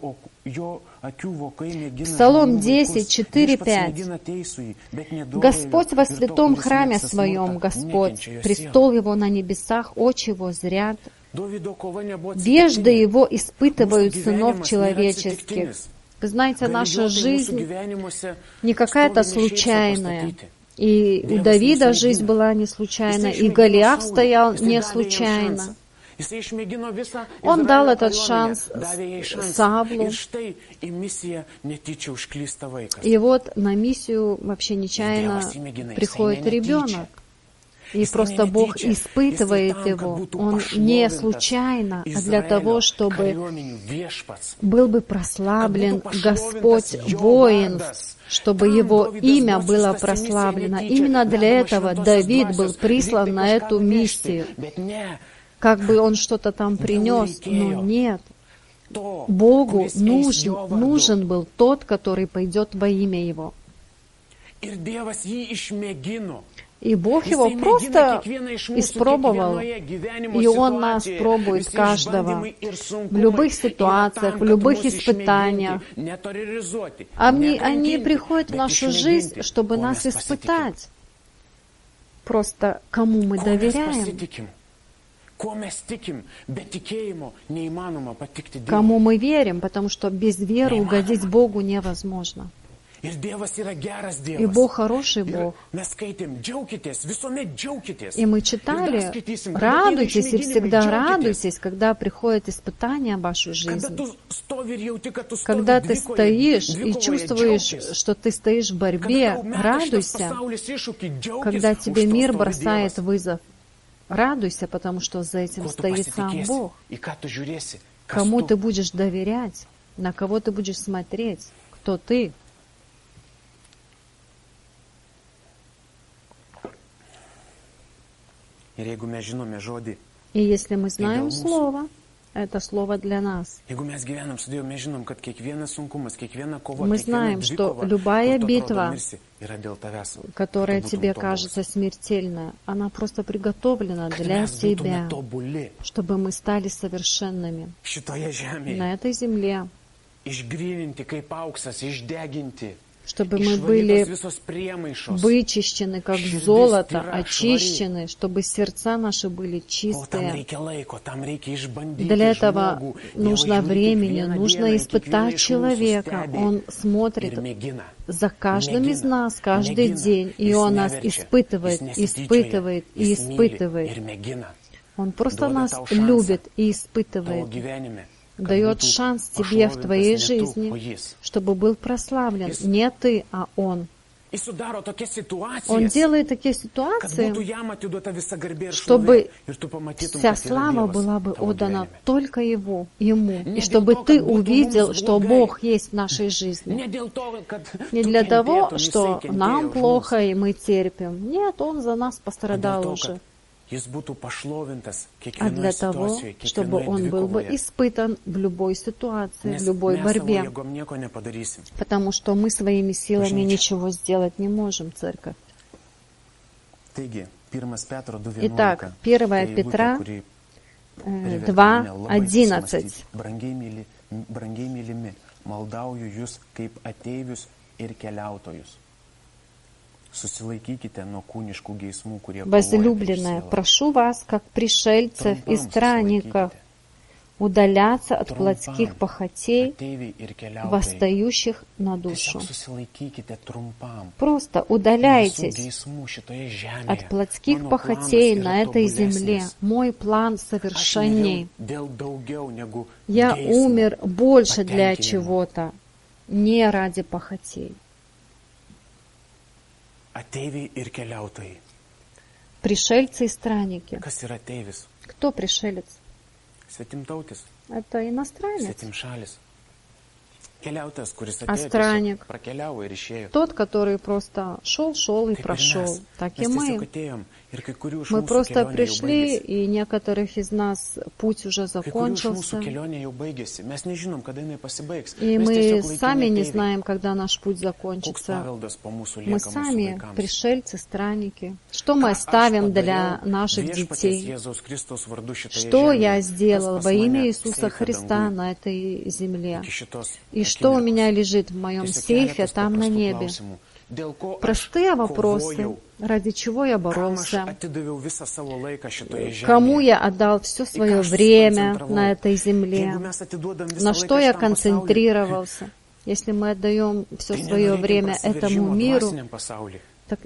akių vokai mėgina. Псалом 10, 4-5. «Господь во святом храме Своем, Господь, престол Его на небесах, очи Его зрят. Вежды Его испытывают сынов человеческих». Вы знаете, наша жизнь не какая-то случайная. И у Давида жизнь была не случайна, и Голиаф стоял не случайно. Он дал этот шанс Савлу. И вот на миссию вообще нечаянно приходит ребенок. И просто Бог испытывает его. Он не случайно, а для того, чтобы был бы прославлен Господь воинств, чтобы Его имя было прославлено. Именно для этого Давид был прислан на эту миссию. Как бы он что-то там принес, но нет. Богу нужен был тот, который пойдет во имя Его. И Бог его просто испробовал, и Он нас пробует каждого в любых ситуациях, в любых испытаниях. Они приходят в нашу жизнь, чтобы нас испытать. Просто кому мы доверяем, кому мы верим, потому что без веры угодить Богу невозможно. И Бог хороший Бог. И мы читали, радуйтесь и всегда радуйтесь, когда приходят испытания в вашу жизнь. Когда ты стоишь и чувствуешь, что ты стоишь в борьбе, радуйся. Когда тебе мир бросает вызов. Радуйся, потому что за этим стоит сам Бог. Кому ты будешь доверять, на кого ты будешь смотреть, кто ты. И если мы знаем Слово, это Слово для нас. Мы знаем, что любая битва, которая тебе кажется смертельной, она просто приготовлена для тебя, чтобы мы стали совершенными на этой земле, чтобы мы были вычищены, как золото, очищены, чтобы сердца наши были чистые. Для этого нужно времени, нужно испытать человека. Он смотрит за каждым из нас каждый день, и он нас испытывает, испытывает и испытывает. Он просто нас любит и испытывает. Дает шанс тебе в твоей жизни, чтобы был прославлен не ты, а Он. Он делает такие ситуации, чтобы вся слава была бы отдана только Ему, и чтобы ты увидел, что Бог есть в нашей жизни. Не для того, что нам плохо и мы терпим. Нет, Он за нас пострадал уже. А для того, чтобы он был бы испытан в любой ситуации, в любой борьбе. Потому что мы своими силами ничего сделать не можем, церковь. Итак, 1 Петра 2:11. Возлюбленная, прошу вас, как пришельцев и странников, удаляться от плотских похотей, восстающих на душу. Просто удаляйтесь от плотских похотей на этой земле. Мой план совершенней. Я умер больше для чего-то, не ради похотей. Пришельцы и странники. Кто пришелец? Это иностранец. А странник? Тот, который просто шел и прошел. Так и мы. Мы просто пришли, и некоторых из нас путь уже закончился. И мы сами не знаем, когда наш путь закончится. Мы сами пришельцы, странники. Что мы оставим для наших детей? Что я сделал во имя Иисуса Христа на этой земле? И что у меня лежит в моем сейфе там на небе? Простые вопросы. Ради чего я боролся? Кому я отдал все свое время на этой земле? На что я концентрировался? Если мы отдаем все свое время этому миру, так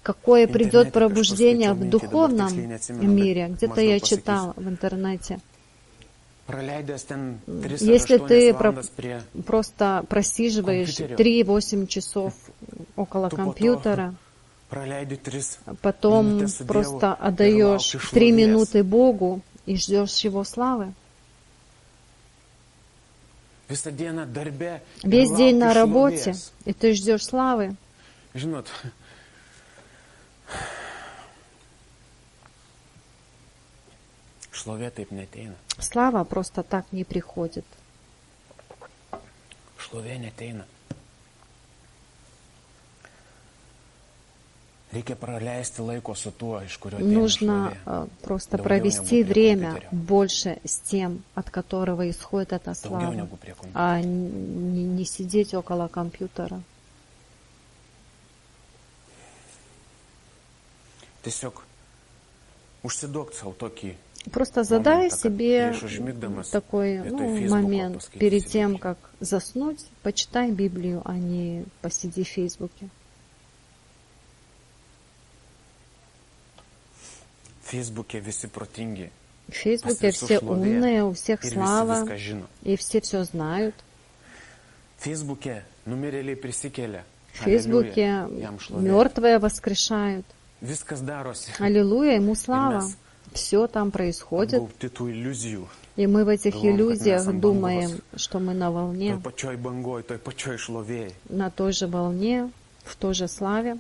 какое придет пробуждение в духовном мире? Где-то я читал в интернете. Если ты просто просиживаешь 3-8 часов около компьютера, потом просто отдаешь 3 минуты Богу и ждешь Его славы. Весь день на работе, и ты ждешь славы. Слава просто так не приходит. Нужно просто провести время больше с тем, от которого исходит эта слава, а не сидеть около компьютера. Просто задай себе такой момент перед тем, как заснуть, почитай Библию, а не посиди в Фейсбуке. В Фейсбуке все умные, у всех слава, и все знают. В Фейсбуке мертвые воскрешают. Аллилуйя, Ему слава. Все там происходит. И мы в этих иллюзиях думаем, что мы на волне, на той же волне, в той же славе.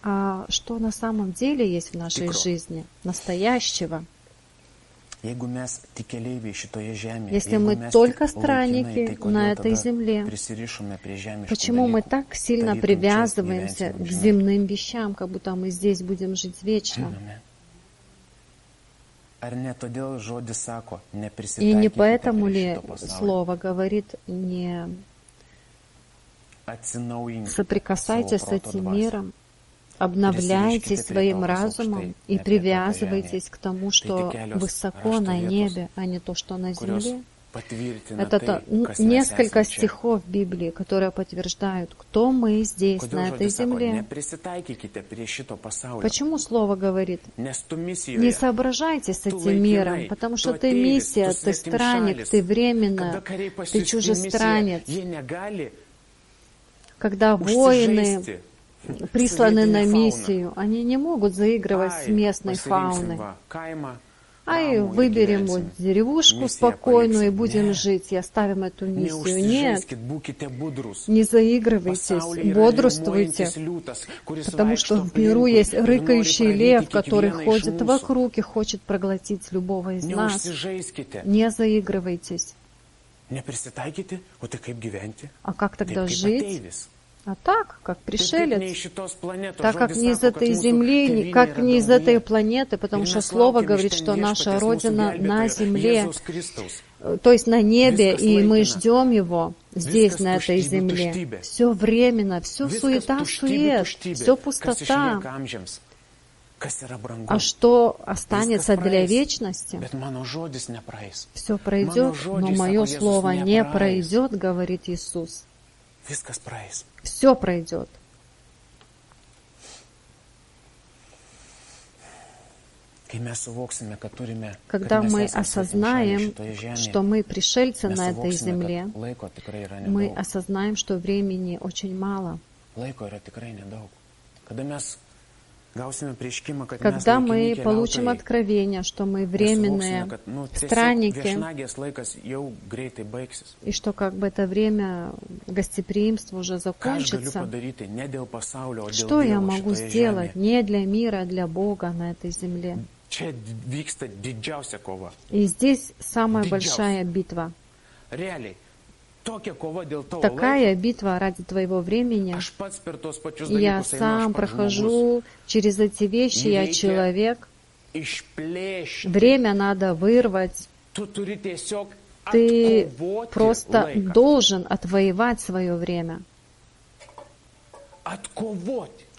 А что на самом деле есть в нашей жизни, настоящего? Если мы только странники на этой земле, почему мы так сильно привязываемся к земным вещам, как будто мы здесь будем жить вечно? И не поэтому ли Слово говорит, не соприкасайтесь с этим миром, обновляйтесь своим разумом и привязывайтесь к тому, что высоко на небе, а не то, что на земле. Это несколько стихов в Библии, которые подтверждают, кто мы здесь, на этой земле. Почему Слово говорит? Не соображайте с этим миром, потому что ты миссия, ты странник, ты временно, ты чужестранец. Когда воины присланы на миссию, они не могут заигрывать с местной фауной. Ай, выберем вот деревушку спокойную и будем жить, и оставим эту миссию. Нет, не заигрывайтесь, бодрствуйте, потому что в миру есть рыкающий лев, который ходит вокруг и хочет проглотить любого из нас. Не заигрывайтесь. А как тогда жить? А так, как пришелец, так как не из этой земли, как не из этой планеты, потому что Слово говорит, что наша Родина на земле, то есть на небе, и мы ждем Его здесь, на этой земле. Все временно, все суета-сует, все пустота. А что останется для вечности? Все пройдет, но мое слово не пройдет, говорит Иисус. Все пройдет. Когда мы осознаем, что мы пришельцы на этой земле, мы осознаем, что времени очень мало. Когда мы получим откровение, что мы временные странники, и что как бы это время гостеприимства уже закончится, что я могу сделать не для мира, а для Бога на этой земле? И здесь самая большая битва. Такая битва ради твоего времени. Я сам прохожу через эти вещи, я человек. Время надо вырвать. Ты просто должен отвоевать свое время.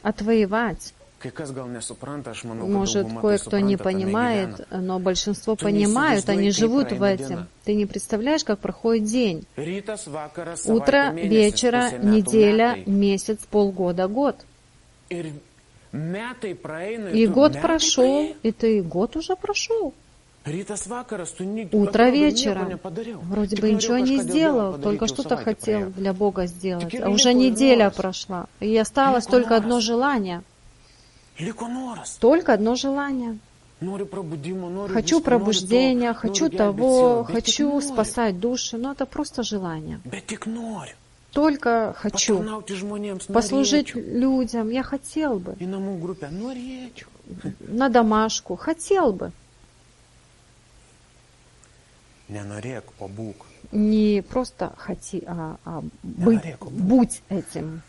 Отвоевать. Может, кое-кто не понимает, но большинство понимают, они живут в этом. Ты не представляешь, как проходит день. Утро, вечера, неделя, месяц, полгода, год. И год прошел, и ты год уже прошел. Утро, вечера. Вроде бы ничего не сделал, только что-то хотел для Бога сделать. А уже неделя прошла, и осталось только одно желание. Только одно желание. Хочу пробуждения, хочу того, хочу спасать души, но это просто желание. Только хочу послужить людям, я хотел бы. На домашку, хотел бы. Не просто хоти, а будь этим.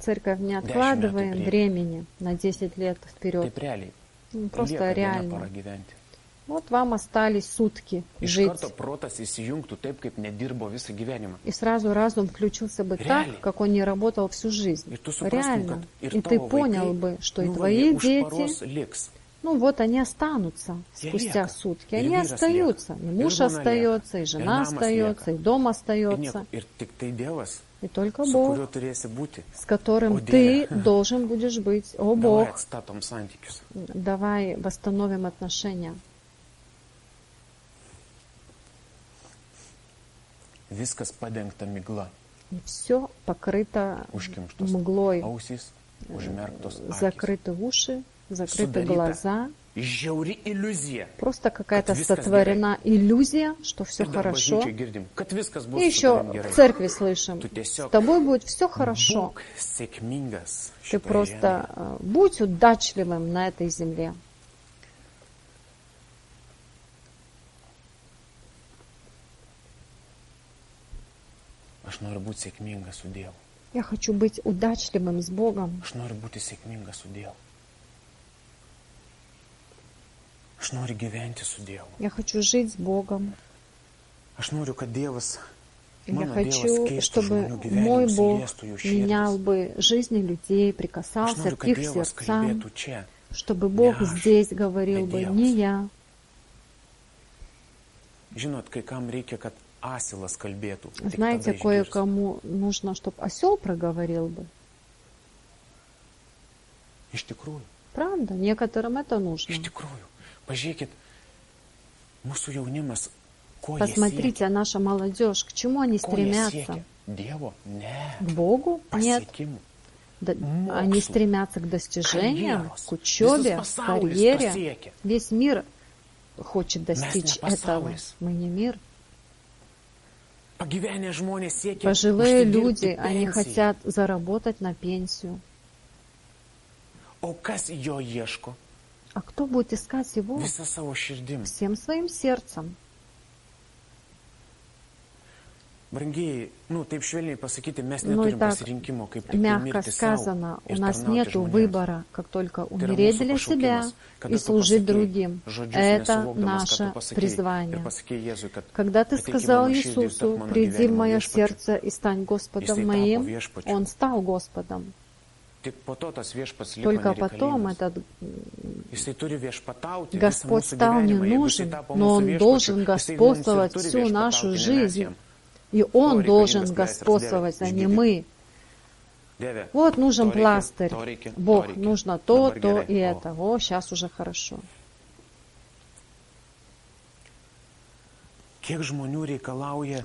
Церковь не откладываем времени на 10 лет вперед. Просто реально. Вот вам остались сутки жить. И сразу разум включился бы так, как он не работал всю жизнь. Реально. И ты понял бы, что и твои дети, ну вот они останутся спустя сутки. Они остаются. И муж остается, и жена остается, и дом остается. И только Бог, с которым ты должен будешь быть. О, Бог, давай восстановим отношения. viskas padengta migla. И все покрыто мглой. Ausys, užmerktos akys. Закрыты уши, закрыты глаза. Žiauri iliuzija. Просто какая-то сотворена иллюзия, что все хорошо. И еще в церкви слышим, с тобой будет все хорошо. Ты просто будь удачливым на этой земле. Aš noriu būti sėkmingas su Dievu. Я хочу быть удачливым с Богом. Aš noriu būti sėkmingas su Dievu. Aš noriu gyventi su Dievu. Я хочу жить с Богом. Aš noriu, kad Dievas, Я хочу, чтобы мой Бог менял бы жизни людей, прикасался к их сердцам, чтобы Бог здесь говорил бы, не я. Žinot, kai kam reikia, kad asilas kalbėtų. Знаете, кое-кому нужно, чтобы осел проговорил бы. Iš tikrųjų. Правда, некоторым это нужно. Iš tikrųjų. Pažiūrėkit, mūsų jaunimas, ko Посмотрите, наша молодежь, к чему они стремятся? Dievo? Ne. К Богу? Нет. Они стремятся к достижениям, к учебе, к карьере. Весь мир хочет достичь этого. Мы не мир. Пожилые люди, они хотят заработать на пенсию. А кто будет искать его? Всем своим сердцем. Мягко сказано, у нас нет выбора, как только умереть для себя и служить другим. Это наше призвание. Когда ты сказал Иисусу, приди в мое сердце и стань Господом моим, Он стал Господом. Только потом этот Господь стал не нужен, но Он должен господствовать всю нашу жизнь. И Он должен господствовать, а не мы. Вот нужен пластырь. Бог, нужно то, то и это. О, сейчас уже хорошо.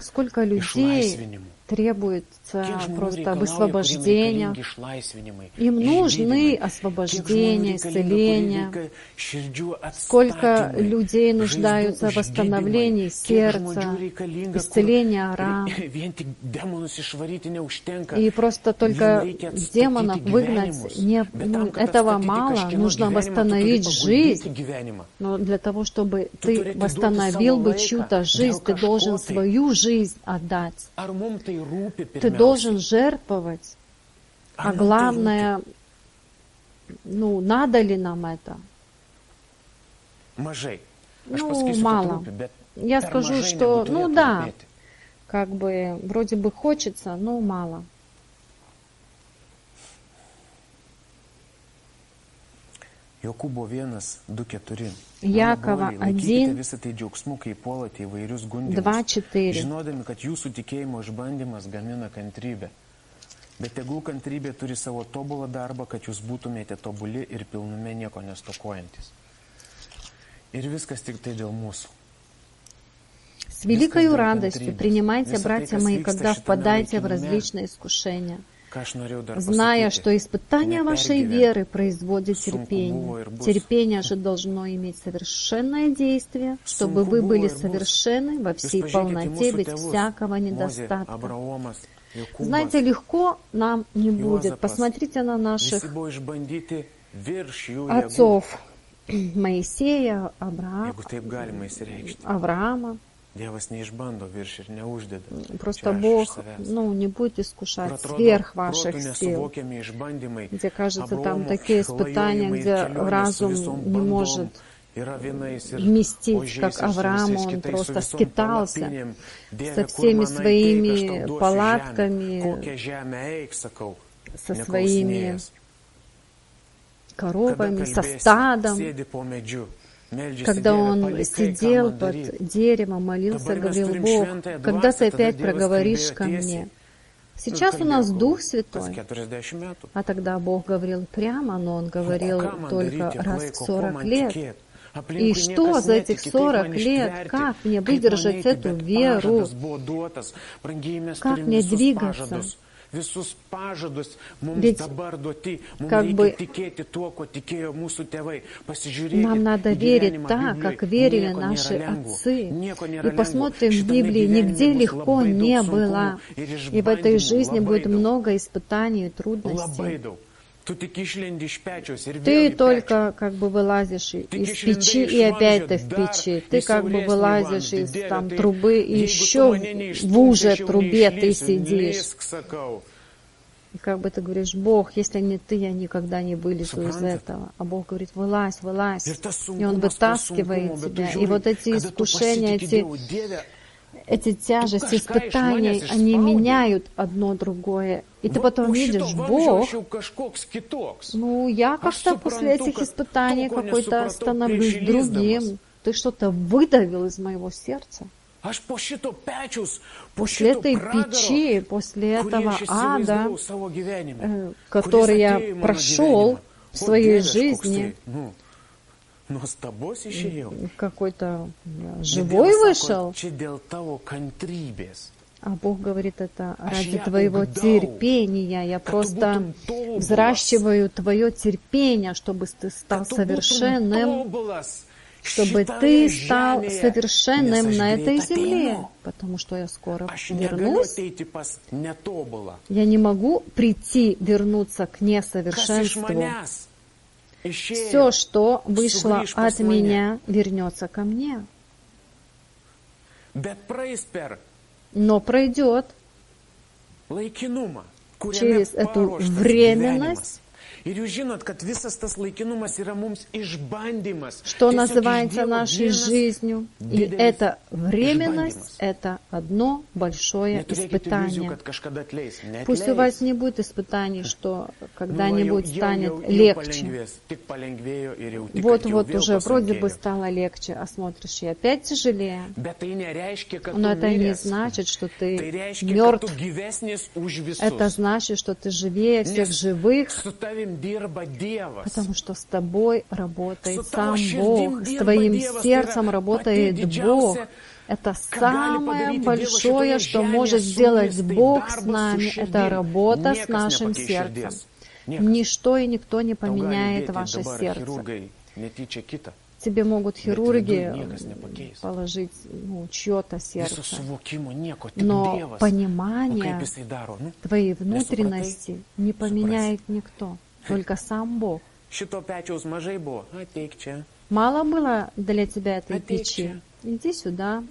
Сколько людей требуется просто высвобождения. Им нужны освобождения, исцеления. Сколько людей нуждаются в восстановлении сердца, исцеления ран. И просто только демонов выгнать, этого мало. Нужно восстановить жизнь. Но для того, чтобы ты восстановил бы чью-то жизнь, ты должен свою жизнь отдать. Ты должен жертвовать. А главное, надо ли нам это? Мало. Я скажу, что, да, как бы, вроде бы хочется, но мало. Jokūbo 1:2-4. Якова 1:2-4. Žinodami, kad jūsų tikėjimo išbandymas gamina kantrybę. Bet tegul kantrybė turi savo tobulą darbą, kad jūs būtumėte tobuli ir pilnume nieko nestokojantis. Ir viskas tik tai dėl mūsų. С великой радостью принимайте, братья мои, когда впадаете в различные искушения, зная, что испытание вашей веры производит терпение. Терпение же должно иметь совершенное действие, чтобы вы были совершенны во всей полноте, без всякого недостатка. Знаете, легко нам не будет. Посмотрите на наших отцов Моисея, Авраама. Просто Бог, не будет искушать сверх ваших сил, где, кажется, там такие испытания, где разум не может вместить, как Авраам, он просто скитался со всеми своими палатками, со своими коровами, со стадом. Когда он сидел под деревом, молился, говорил: Бог, когда ты опять проговоришь ко мне? Сейчас у нас Дух Святой. А тогда Бог говорил прямо, но Он говорил только раз в 40 лет. И что за этих 40 лет? Как мне выдержать эту веру? Как мне двигаться? Ведь как бы нам надо верить так, как верили наши отцы. И посмотрим в Библии, нигде легко не было. И в этой жизни будет много испытаний и трудностей. Ты только как бы вылазишь из печи, и опять ты в печи. Ты как бы вылазишь из там трубы, и еще в уже трубе ты сидишь. И как бы ты говоришь: Бог, если не ты, я никогда не вылезу из этого. А Бог говорит: вылазь, вылазь. И Он вытаскивает тебя. И вот эти искушения, эти тяжести, испытания, они меняют одно другое. И ты потом видишь: Бог, я как-то после этих испытаний какой-то становлюсь другим. Ты что-то выдавил из моего сердца. После этой печи, после этого ада, который я прошел в своей жизни, какой-то живой вышел. А Бог говорит: это ради твоего терпения. Я просто взращиваю твое терпение, чтобы ты стал совершенным, чтобы ты стал совершенным на этой земле, потому что я скоро вернусь. Я не могу вернуться к несовершенству. Все, что вышло от меня, вернется ко мне. Но пройдет через эту временность, что называется нашей жизнью. И эта временность — это одно большое испытание. Пусть у вас не будет испытаний, что когда-нибудь станет легче. Вот уже вроде бы стало легче, а смотришь, и опять тяжелее. Но это не значит, что ты мертв. Это значит, что ты живее всех живых, потому что с тобой работает сам Бог, с твоим сердцем работает Бог. Это самое большое, что может сделать Бог с нами, это работа с нашим сердцем. Ничто и никто не поменяет ваше сердце. Тебе могут хирурги положить чье-то сердце, но понимание твоей внутренности не поменяет никто, только сам Бог. Мало было для тебя этой печи? Иди сюда.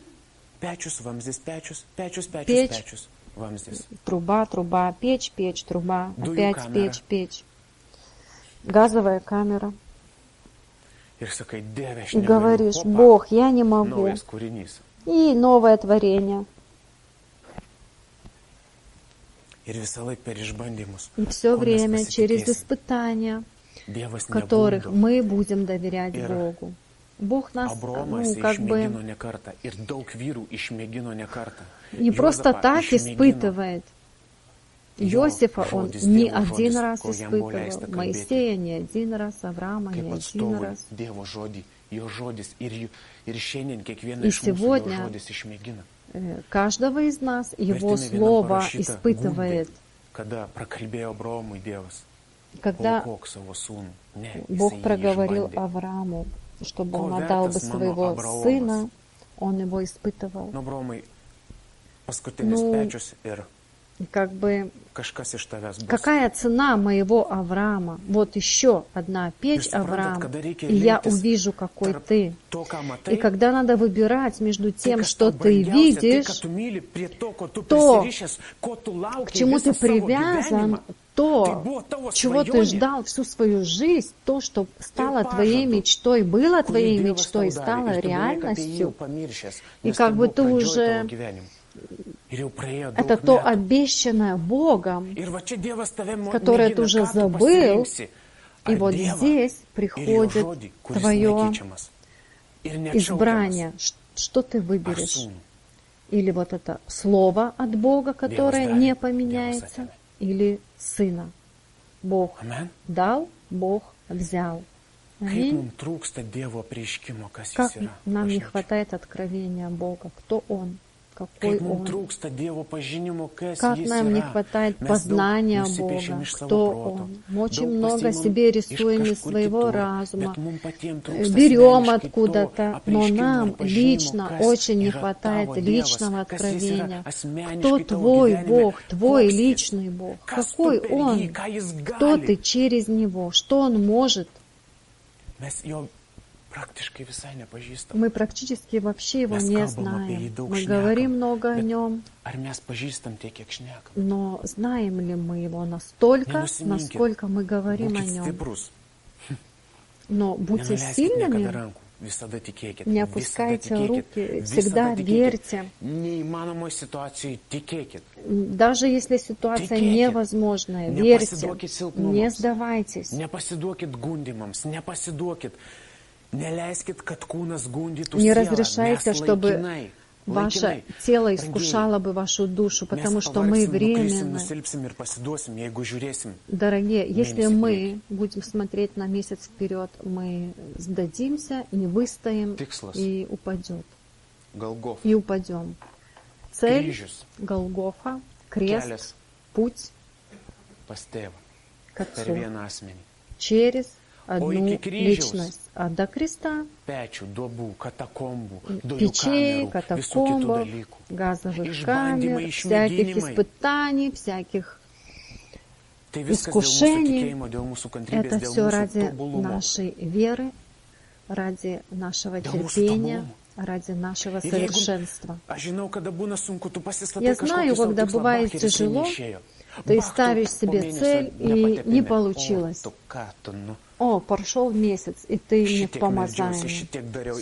Печь, труба, печь, труба, опять печь. Газовая камера. И говоришь: Бог, я не могу. И новое творение. И все время через испытания, в которых мы будем доверять Богу. Бог нас, как бы, не просто так испытывает. Иосифа он не один раз испытывал, Моисея не один раз, Авраама не один раз. И сегодня каждого из нас Его Слово испытывает. Когда Бог проговорил Аврааму, чтобы он отдал бы своего сына, он его испытывал. Как бы, какая цена моего Авраама? Вот еще одна печь Авраама, и я увижу, какой ты. И когда надо выбирать между тем, что ты видишь, то, к чему ты привязан, то, чего ты ждал всю свою жизнь, то, что стало твоей мечтой, было твоей мечтой, стало реальностью, и как бы ты уже... Это то обещанное Богом, которое ты уже забыл, и вот здесь приходит твое избрание. Что ты выберешь? Или вот это слово от Бога, которое не поменяется, или Сына. Бог дал, Бог взял. Аминь. Как нам не хватает откровения Бога, кто Он, какой Он. Как нам не хватает познания Бога, кто Он. Мы очень много себе рисуем из своего разума, берем откуда-то, но нам лично очень не хватает личного откровения. Кто твой Бог, твой личный Бог? Какой Он? Кто ты через Него? Что Он может? Мы практически вообще Его не знаем. Мы говорим много о Нем, но знаем ли мы Его настолько, насколько мы говорим о Нем? Но будьте сильными, не опускайте руки, всегда верьте. Даже если ситуация невозможная, верьте, не сдавайтесь. Не разрешайте, чтобы ваше тело искушало бы вашу душу, потому что мы временны. Дорогие, если мы будем смотреть на месяц вперед, мы сдадимся, не выстоим и упадем. И упадем. Цель — Голгофа, крест, путь к Отцу. Через одну личность. А до креста печей, катакомбов, газовых камер, всяких испытаний, всяких искушений. Это все ради нашей веры, ради нашего терпения, ради нашего совершенства. Я знаю, когда бывает тяжело, ты ставишь себе цель, и не получилось. О, прошел месяц, и ты не в помазании.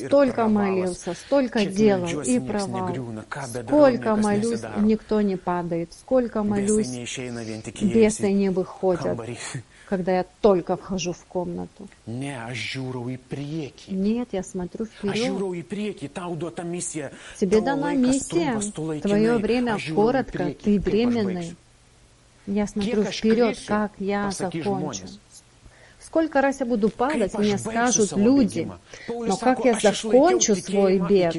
Столько молился, столько делал, и провал. Сколько молюсь, никто не падает. Сколько молюсь, бесы не выходят, когда я только вхожу в комнату. Нет, я смотрю вперед. Тебе дана миссия. Твое время коротко, ты временный. Я смотрю вперед, как я закончу. Сколько раз я буду падать, мне скажут люди, но как я закончу свой бег?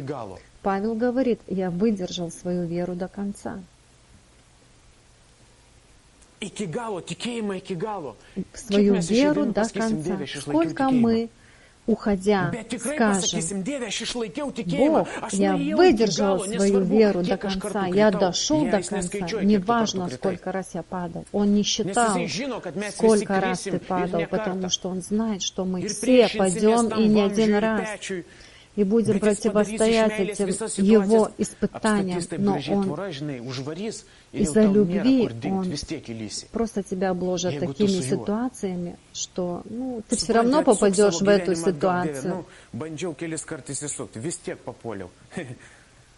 Павел говорит, я выдержал свою веру до конца. Свою веру до конца. Сколько мы, уходя, скажем, Бог, я выдержал свою веру до конца, я дошел до конца, неважно, сколько раз я падал. Он не считал, сколько раз ты падал, потому что Он знает, что мы все падем и не один раз. И будем противостоять этим Его испытаниям, но Он из-за любви Он просто тебя обложит такими ситуациями, что ты все равно попадешь в эту ситуацию.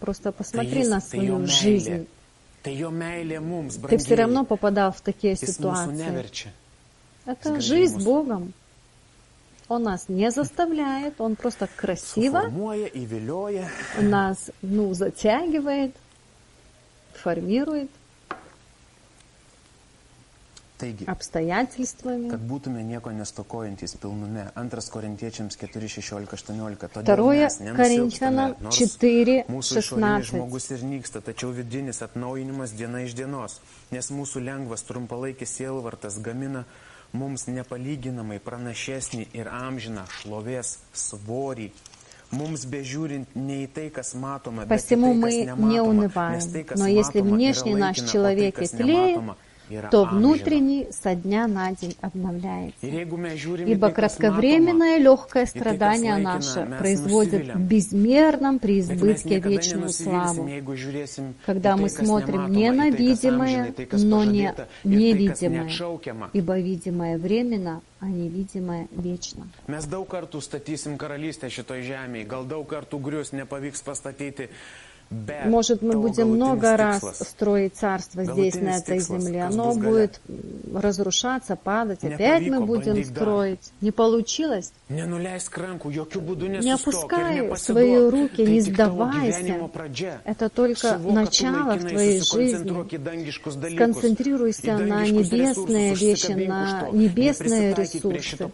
Просто посмотри на свою жизнь. Ты все равно попадал в такие ситуации. Это жизнь с Богом. Он нас не заставляет, Он просто красиво нас затягивает, формирует обстоятельствами. 2 Коринфянам 4:16. Mums nepalyginamai pranašesnį ir amžiną šlovės svorį. Mums bežiūrint не и tai, kas matoma, bet посему мы не унываем. Но если внешний наш человек и тлеет, то внутренний со дня на день обновляется. Ибо кратковременное легкое страдание наше производит в безмерном преизбытке вечную славу. Когда мы смотрим не на видимое, но не невидимое, ибо видимое временно, а невидимое вечно. Может, мы будем много раз строить царство здесь, на этой земле. Оно будет разрушаться, падать. Опять мы будем строить. Не получилось? Не опускай свои руки, не сдавайся. Это только начало в твоей жизни. Сконцентрируйся на небесные вещи, на небесные ресурсы.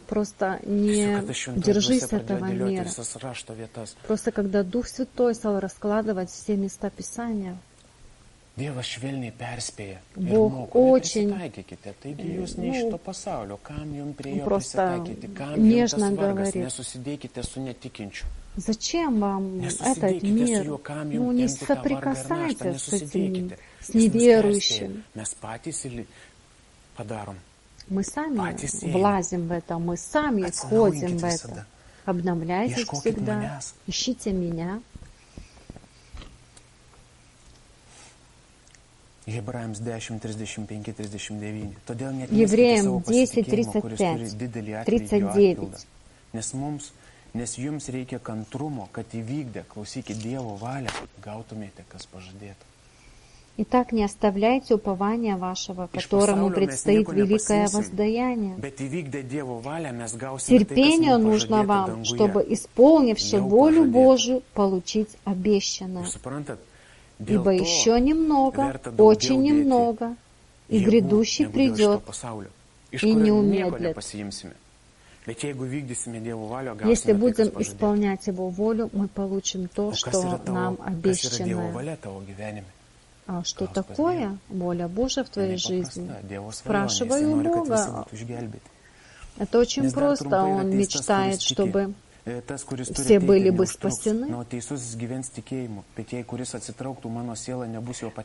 Просто не держись этого мира. Просто когда Дух Святой стал раскладывать все места Писания, Бог очень просто нежно говорит: зачем вам этот мир? Не соприкасайтесь с этим, с неверующим. Мы сами влазим в это, мы сами входим в это. Обновляйтесь всегда, ищите меня. Евреям 10:35-39. Евреям 10:35-39. Nes jums reikia kantrumo, kad įvykdę, klausykit Dievo valią, gautumėte, kas pažadėta. Итак, не оставляйте упования вашего, которому предстоит великое воздаяние. Терпение нужно вам, чтобы, исполнивши волю Божию, получить обещанное. Ибо еще немного, очень немного, и грядущий придет, и не умедлит. Если будем исполнять Его волю, мы получим то, что нам обещано. А что такое воля Божия в твоей жизни? Спрашивай у Бога. Это очень просто. Он мечтает, чтобы все были бы спасены.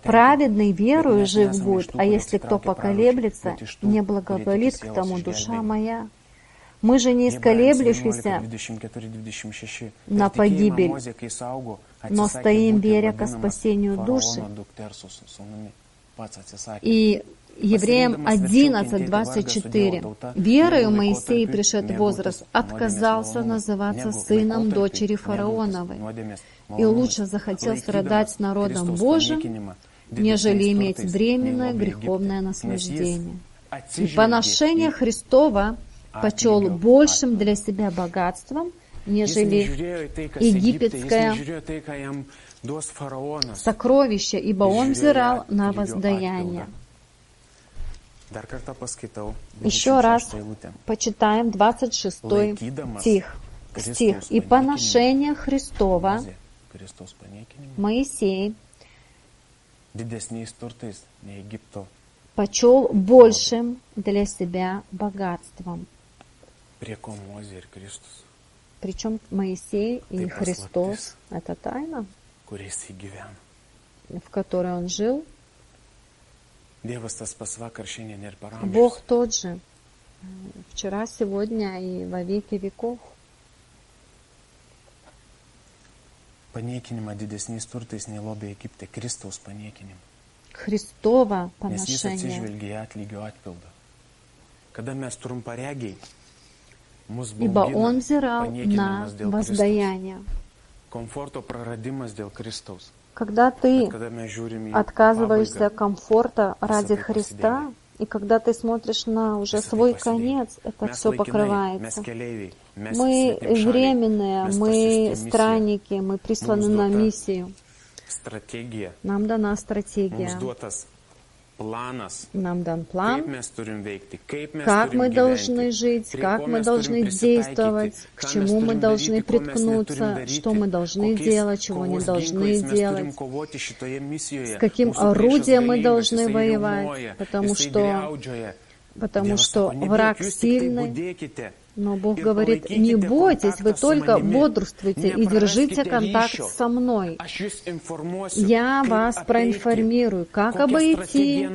Праведный верою жив будет, а если кто поколеблется, не благоволит к тому душа моя. Мы же не исколеблившиеся на погибель, но стоим, веря ко спасению души. И Евреям 11:24. Верою Моисей, пришед в возраст, отказался называться сыном дочери фараоновой, и лучше захотел страдать с народом Божиим, нежели иметь временное греховное наслаждение. И поношение Христова почел большим для себя богатством, нежели египетское сокровище, ибо он взирал на воздаяние. Еще раз почитаем 26 стих. «И поношение Христова Моисей почел большим для себя богатством». Причем Моисей и Христос — это тайна, в которой он жил. Бог тот же, вчера, сегодня и во веки веков. Христово поношение. Ибо Он взирал на воздаяние. Когда ты отказываешься от комфорта ради Христа, и когда ты смотришь на уже свой конец, это все покрывается. Мы временные, мы странники, мы присланы на миссию. Нам дана стратегия. Нам дан план, как мы должны жить, как мы должны действовать, к чему мы должны приткнуться, что мы должны делать, чего не должны делать, с каким орудием мы должны воевать, потому что враг сильный. Но Бог говорит: не бойтесь, вы только бодрствуйте и держите контакт со мной. Я вас проинформирую, как обойти,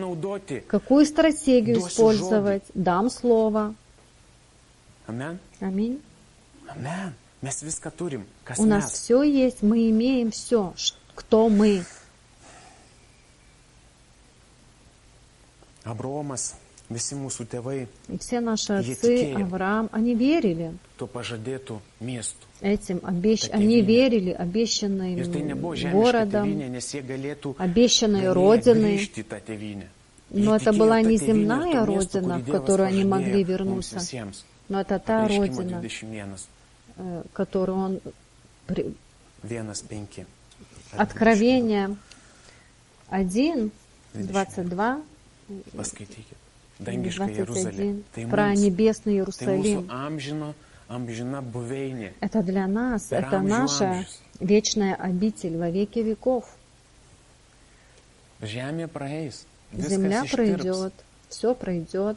какую стратегию использовать. Дам слово. Аминь. У нас все есть, мы имеем все. Кто мы? visi mūsų tėvai, И все наши отцы, Авраам, они верили tuo pažadėtų miestų. этим, они верили обещанным Ir tai nebuvo žemiška городом, tėvynė, nes jie galėtų обещанной galėję родиной. grįžti į tą tėvynę. Но Jie это tikėjo была ta не tėvynė, земная tuo miestu, родина, kurį в Dievas которую они pažadėjo могли mums вернуться, visiems. но это та Apreiškimo родина, 21. которую он... 1:5. Откровение 1, 22, Paskaitykit. Dangiška Jeruzalė. 21, про небесный Tai mūsų Иерусалим. amžina buveinė. Это для нас, Per это amžių наша amžius. вечная обитель во веки веков. Žemė praeis. Земля Viskas ištirps. пройдет, все пройдет.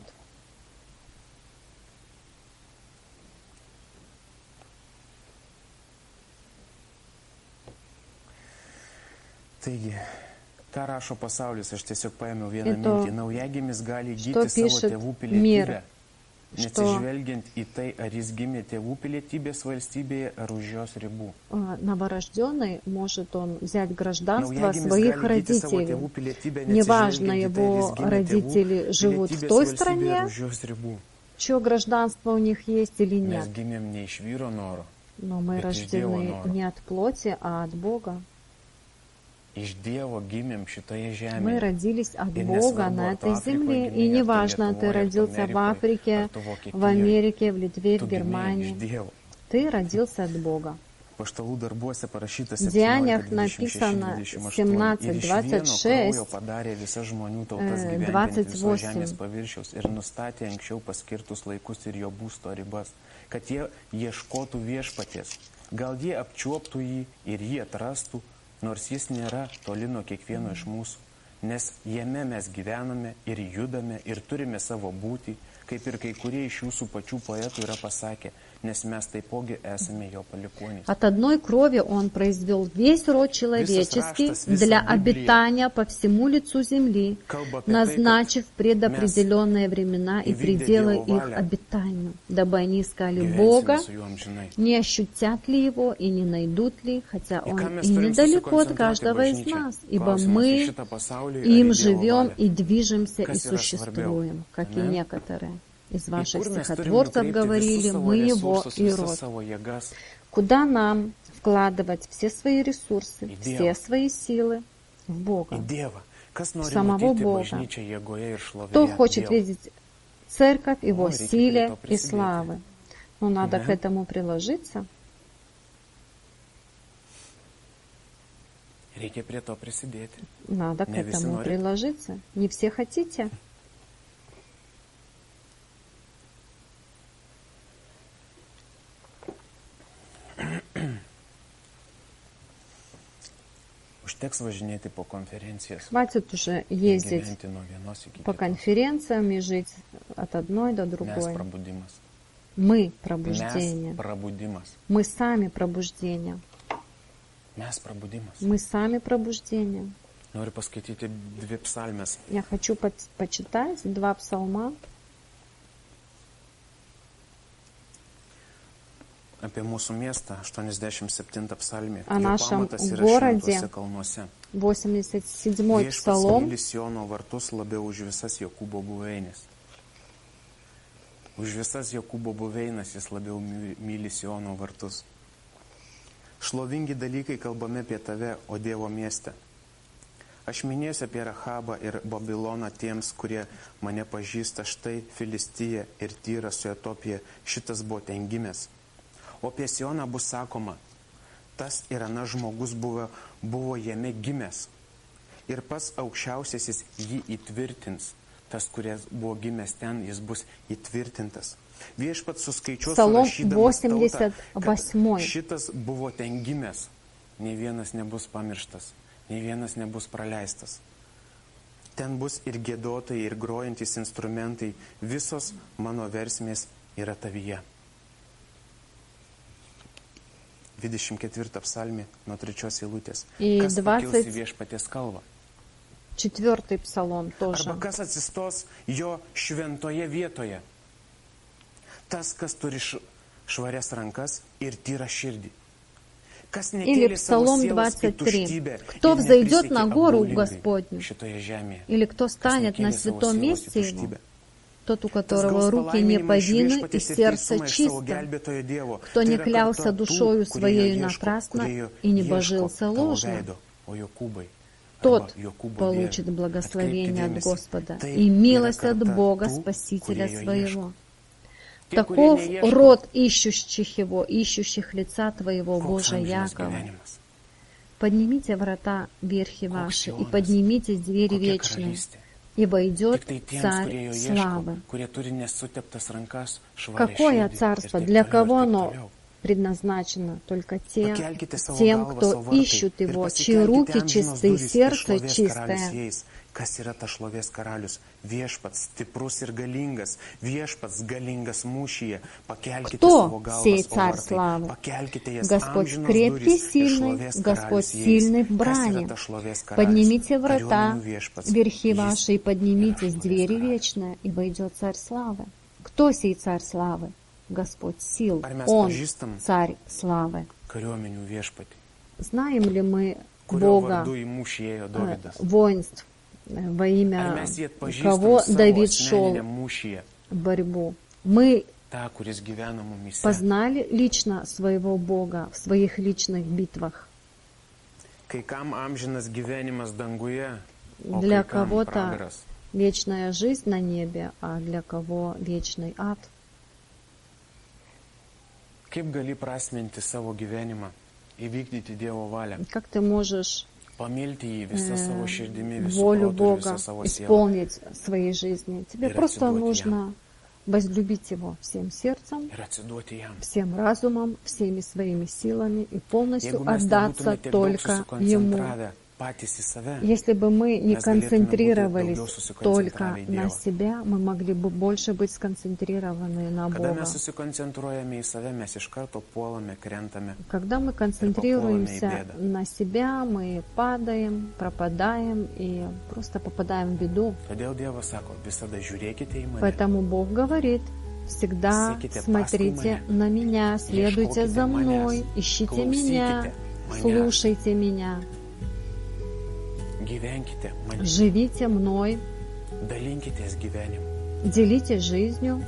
Taigi, ką rašo pasaulis, aš tiesiog paėmiau vieną И то, mintį. Naujagimis gali įgyti что savo пишет tėvų мир, pilietybę, neatsižvelgiant į tai, ar jis gimė tėvų pilietybės valstybėje ar už jos ribų. Новорожденный, может он взять гражданство Naujagimius своих gali įgyti savo родителей. tėvų pilietybę, Неважно, neatsižvelgiant į tai, ar его jis gimė tėvų родители живут в pilietybės той valstybėje стране, ar už jos ribų. чье гражданство у них есть или Mes нет. gimėm ne iš vyro noro, Но мы bet iš Dievo рождены noro. не от плоти, а от Бога. Iš Dievo gimėm šitoje Мы žemėje. родились от И Бога nesvarbu, на ar tu этой Afrikoje земле. gimei, И ar tu неважно, ты Lietuvoje, ar tu родился в Amerikoje, Африке, ar tu в Vokietijoje. Америке, в Литве, в Tu gimei iš Германии. Dievo. Ты родился от Бога. Paštalų darbuose parašyta В Деяниях написано 17:26, padarė visas žmonių tautas 28. žemės paviršiaus ir nustatė anksčiau paskirtus laikus ir jo būsto ribas, kad jie ieškotų viešpaties. Gal jie apčiuoptų jį ir jį atrastų, nors jis nėra toli nuo kiekvieno iš mūsų, nes jame mes gyvename ir judame ir turime savo būtį, kaip ir kai kurie iš jūsų pačių poetų yra pasakę, nes mes taipogi esame jo palikuonys. От одной крови Он произвел весь род человеческий для обитания по всему лицу земли, назначив предопределенные времена и пределы их обитанию, дабы они искали Бога, не ощутят ли Его и не найдут ли, хотя Он и недалеко от каждого из нас, ибо мы им живем и движемся и существуем, как и некоторые из ваших стихотворцев говорили, мы Его и род. Куда нам вкладывать все свои ресурсы, все свои силы? В Бога, в самого Бога. Кто хочет видеть церковь, Его силе и славы? Но надо к этому приложиться. Надо к этому приложиться. Не все хотите? Хватит уже ездить по конференциям и жить от одной до другой. Мы пробуждение. Мы сами пробуждение. Мы сами пробуждение. Я хочу почитать 2 псалма. Apie mūsų miestą, 87 psalmė. О нашем городе, 87 псалом. Viešpats myli Siono vartus labiau už visas Jokūbo buveinės. Už visas Jokūbo buveinas jis labiau myli Siono vartus. Šlovingi dalykai kalbame apie tave, o Dievo mieste. Aš minėsiu apie Rahabą ir Babiloną tiems, kurie mane pažįsta, štai Filistija ir Tyra su Etopija, šitas buvo ten gimęs. O apie Sioną bus sakoma, tas ir anas žmogus buvo jame gimęs. Ir pats aukščiausiasis jį įtvirtins. Tas, kuris buvo gimęs ten, jis bus įtvirtintas. Viešpats suskaičiuos surašydamas tautą, kad šitas buvo ten gimęs. Nei vienas nebus pamirštas, nei vienas nebus praleistas. Ten bus ir giedotojai, ir grojantis instrumentai. Visos mano versmės yra tavyje. 24 psalmė nuo 3 eilutės. Kas pakils į viešpaties kalvą? 4 psalom тоже. Arba kas atsistos jo šventoje vietoje? Tas, kas turi švarias rankas ir tyrą širdį. Kas nekėlė savo sielos į tuštybę кто ir взойдет на neprisiekė гору apgaulingai Господню, šitoje žemėje. или кто Kas станет на nekėlė savo святом sielos į месте Его, tuštybę. Тот, у которого руки не повинны и сердце чисто, кто не клялся душою своею напрасно и не божился ложно, тот получит благословение от Господа и милость от Бога, Спасителя своего. Таков род ищущих Его, ищущих лица Твоего, Боже Якова. Поднимите врата верхи ваши, и поднимитесь двери вечные, и войдет Царь славы. Какое царство? Для кого оно предназначено? Только тем, кто ищут Его, чьи руки чистые, сердце чистое. Кто сей Царь славы? Господь крепкий, сильный, Господь сильный в брани. Поднимите врата, верхи ваши, и поднимитесь, двери вечные, и войдет Царь славы. Кто сей Царь славы? Господь сил, Он Царь славы. Знаем ли мы Бога воинств, во имя кого Давид шел в борьбу? Мы познали лично своего Бога в своих личных битвах. Для кого-то вечная жизнь на небе, а для кого вечный ад. Как ты можешь волю Бога исполнить в своей жизни? Тебе просто нужно возлюбить Его всем сердцем, всем разумом, всеми своими силами и полностью отдаться только Ему. Если бы мы не концентрировались только на себя, мы могли бы больше быть сконцентрированы на Бога. Когда мы концентрируемся на себя, мы падаем, пропадаем и просто попадаем в беду. Поэтому Бог говорит: всегда смотрите на Меня, следуйте за Мной, ищите Меня, слушайте Меня. Живите Мной, делите жизнью,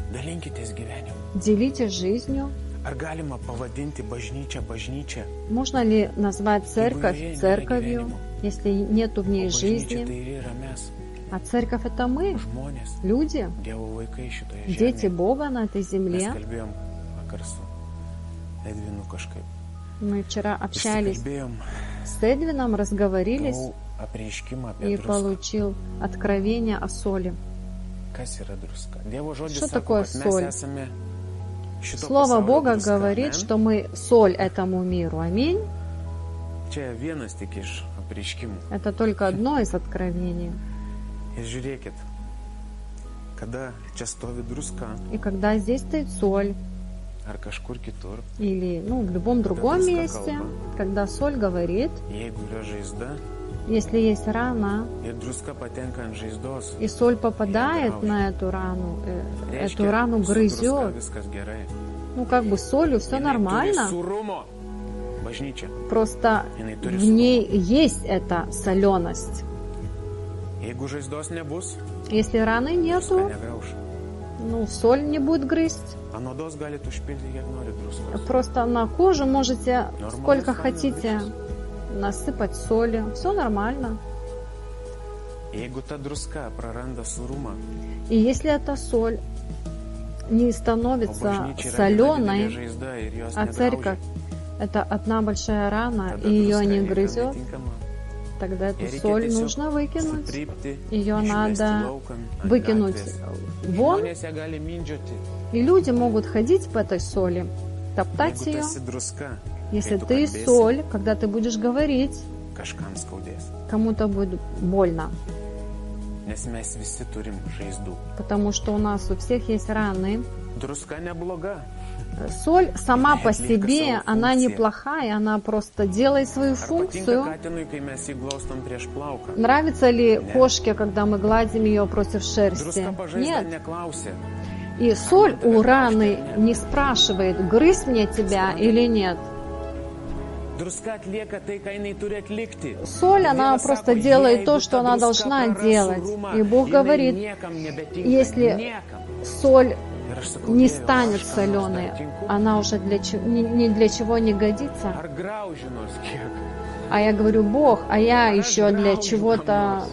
Можно ли назвать церковь церковью, если нету в ней жизни? А церковь — это мы, люди, дети Бога на этой земле. Мы вчера общались с Эдвином, разговорились, и получил откровение о соли. Что такое соль? Слово Бога говорит, что мы соль этому миру. Аминь. Это только одно из откровений. И когда здесь стоит соль, или в любом другом месте, когда соль говорит, если есть рана, и соль попадает на эту рану грызет, как бы солью все нормально, просто в ней есть эта соленость. Если раны нету, соль не будет грызть. Просто на кожу можете сколько хотите насыпать соли. Все нормально. И если эта соль не становится соленой, а церковь — это одна большая рана, и ее не грызет, тогда эту соль нужно выкинуть. Ее надо выкинуть вон. И люди могут ходить по этой соли, топтать ее. Если ты соль, когда ты будешь говорить, кому-то будет больно. Потому что у нас у всех есть раны. Соль сама по себе, она неплохая, она просто делает свою функцию. Нравится ли кошке, когда мы гладим ее против шерсти? Нет. И соль у раны не спрашивает, грызть мне тебя или нет. Соль, она просто делает то, что она должна делать. И Бог говорит, если соль не станет соленой, она уже ни для чего не годится. А я говорю, Бог, а я еще для чего-то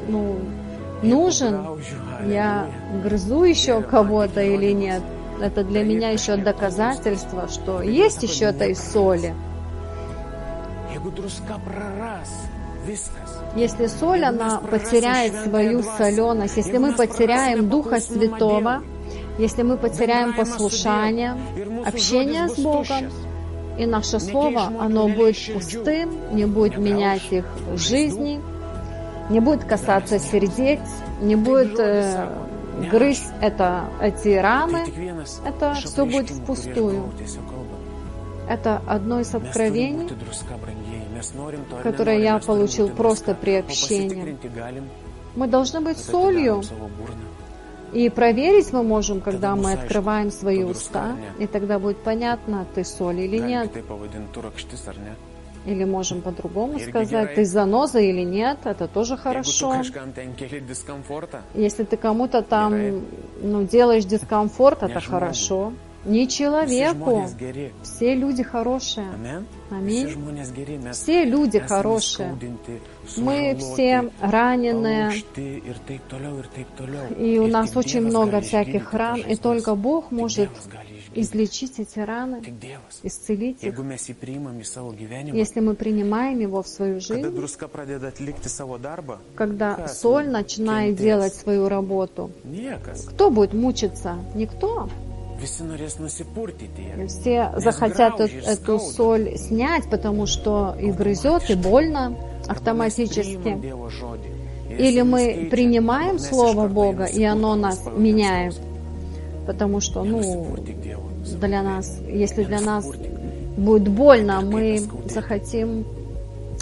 нужен? Я грызу еще кого-то или нет? Это для меня еще доказательство, что есть еще этой соли. Если соль, она потеряет свою соленость, если мы потеряем Духа Святого, если мы потеряем послушание, общение с Богом, и наше слово, оно будет пустым, не будет менять их жизни, не будет касаться сердец, не будет грызть эти раны, это все будет впустую. Это одно из откровений, которое я получил просто при общении. Мы должны быть солью. И проверить мы можем, когда мы открываем свои уста, и тогда будет понятно, ты соль или нет. Или можем по-другому сказать, ты заноза или нет, это тоже хорошо. Если ты кому-то там делаешь дискомфорт, это хорошо. Не человеку. Все люди хорошие. Аминь. Все люди хорошие. Мы все раненые. И у нас очень много всяких ран. И только Бог может излечить эти раны, исцелить их. Если мы принимаем Его в свою жизнь, когда соль начинает делать свою работу, кто будет мучиться? Никто. Все захотят эту соль снять, потому что и грызет, и больно автоматически. Или мы принимаем Слово Бога, и оно нас меняет, потому что, для нас, если для нас будет больно, мы захотим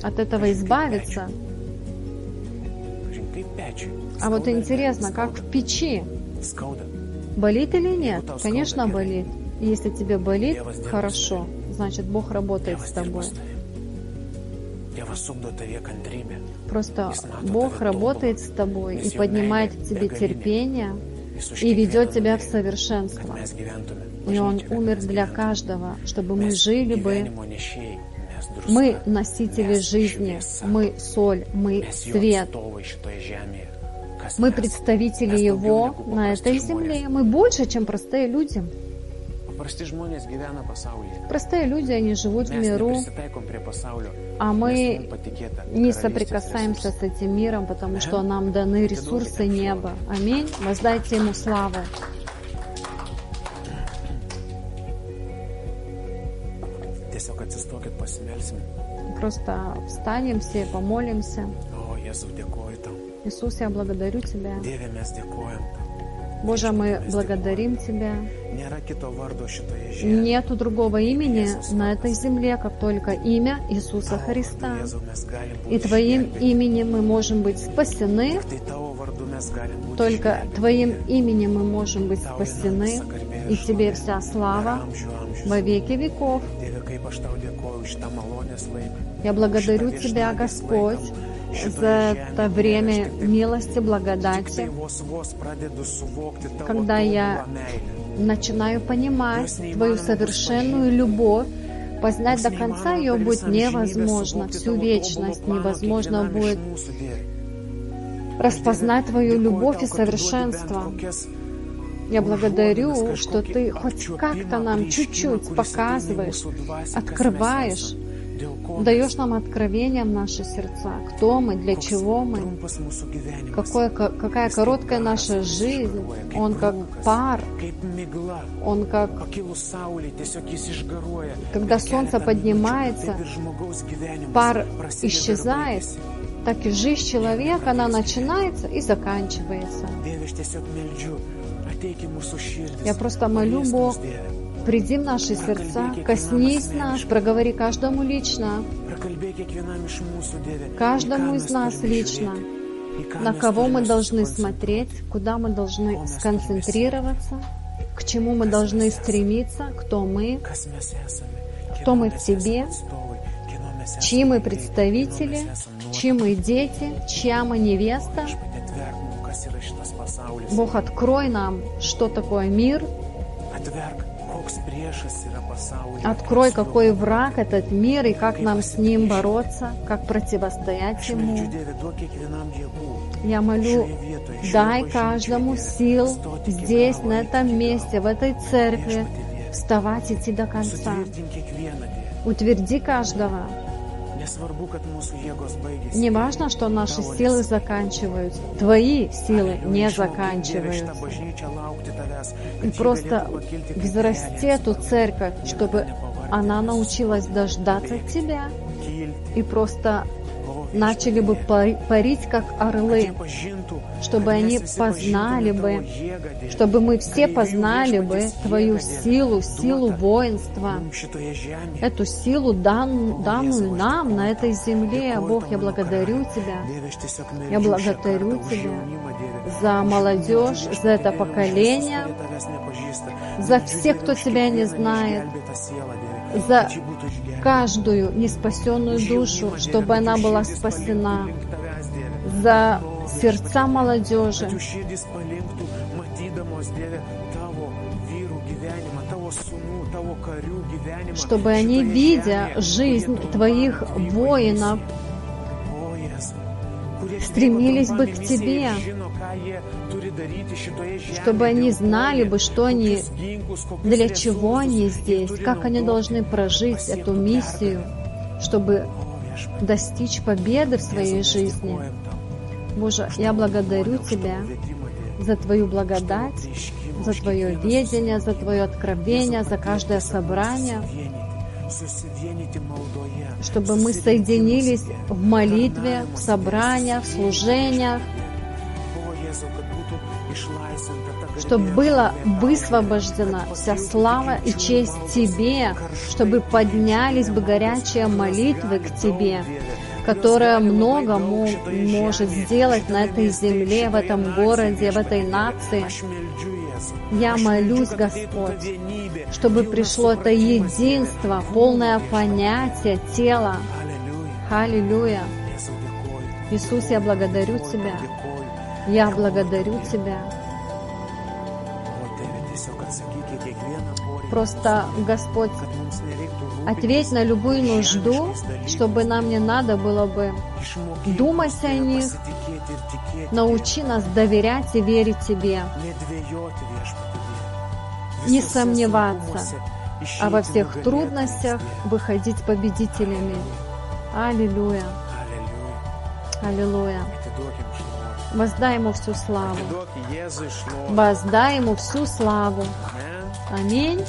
от этого избавиться. А вот интересно, как в печи? Болит или нет? Конечно, болит. И если тебе болит, хорошо, значит, Бог работает с тобой. Просто Бог работает с тобой и поднимает в тебе терпение и ведет тебя в совершенство. И Он умер для каждого, чтобы мы жили бы. Мы носители жизни, мы соль, мы свет. Мы представители Его на этой земле. Мы больше, чем простые люди. Простые люди, они живут в миру, а мы не соприкасаемся с этим миром, потому что нам даны ресурсы неба. Аминь. Воздайте Ему славу. Просто встанем все, помолимся. Иисус, я благодарю Тебя. Боже, мы благодарим Тебя. Нету другого имени на этой земле, как только имя Иисуса Христа. И Твоим именем мы можем быть спасены. Только Твоим именем мы можем быть спасены. И Тебе вся слава во веки веков. Я благодарю Тебя, Господь, за это время милости, благодати, когда я начинаю понимать Твою совершенную любовь, познать до конца ее будет невозможно, всю вечность невозможно будет распознать Твою любовь и совершенство. Я благодарю, что Ты хоть как-то нам чуть-чуть показываешь, открываешь, даешь нам откровения в наши сердца, кто мы, для чего мы, какая короткая наша жизнь. Он как пар, он как, когда солнце поднимается, пар исчезает, так и жизнь человека, она начинается и заканчивается. Я просто молю, Бог, приди в наши сердца, коснись нас, проговори каждому лично, каждому из нас лично, на кого мы должны смотреть, куда мы должны сконцентрироваться, к чему мы должны стремиться, кто мы в Тебе. чьи мы представители, чьи мы дети, чья мы невеста. Бог, открой нам, что такое мир. Открой, какой враг этот мир и как нам с ним бороться, как противостоять ему. Я молю, дай каждому сил здесь, на этом месте, в этой церкви, вставать, идти до конца. Утверди каждого. Не важно, что наши силы заканчиваются. Твои силы не заканчиваются. И просто взрасти эту церковь, чтобы она научилась дождаться Тебя. И просто начали бы парить, как орлы, чтобы они познали бы, чтобы мы все познали бы Твою силу, силу воинства, эту силу, данную нам на этой земле. Бог, я благодарю Тебя. Я благодарю Тебя за молодежь, за это поколение, за всех, кто Тебя не знает, за каждую неспасенную душу, чтобы она была спасена, за сердца молодежи, чтобы они, видя жизнь Твоих воинов, стремились бы к Тебе, чтобы они знали бы, что они, для чего они здесь, как они должны прожить эту миссию, чтобы достичь победы в своей жизни. Боже, я благодарю Тебя за Твою благодать, за Твое ведение, за Твое откровение, за каждое собрание, чтобы мы соединились в молитве, в собраниях, в служениях, чтобы была высвобождена вся слава и честь Тебе, чтобы поднялись бы горячие молитвы к Тебе, которая много может сделать на этой земле, в этом городе, в этой нации. Я молюсь, Господь, чтобы пришло это единство, полное понятие тела. Аллилуйя. Иисус, я благодарю Тебя. Я благодарю Тебя. Просто, Господь, ответь на любую нужду, чтобы нам не надо было бы думать о них. Научи нас доверять и верить Тебе. Не сомневаться, а во всех трудностях выходить победителями. Аллилуйя. Аллилуйя. Воздай Ему всю славу. Воздай Ему всю славу. Аминь.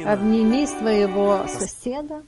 Обними своего соседа.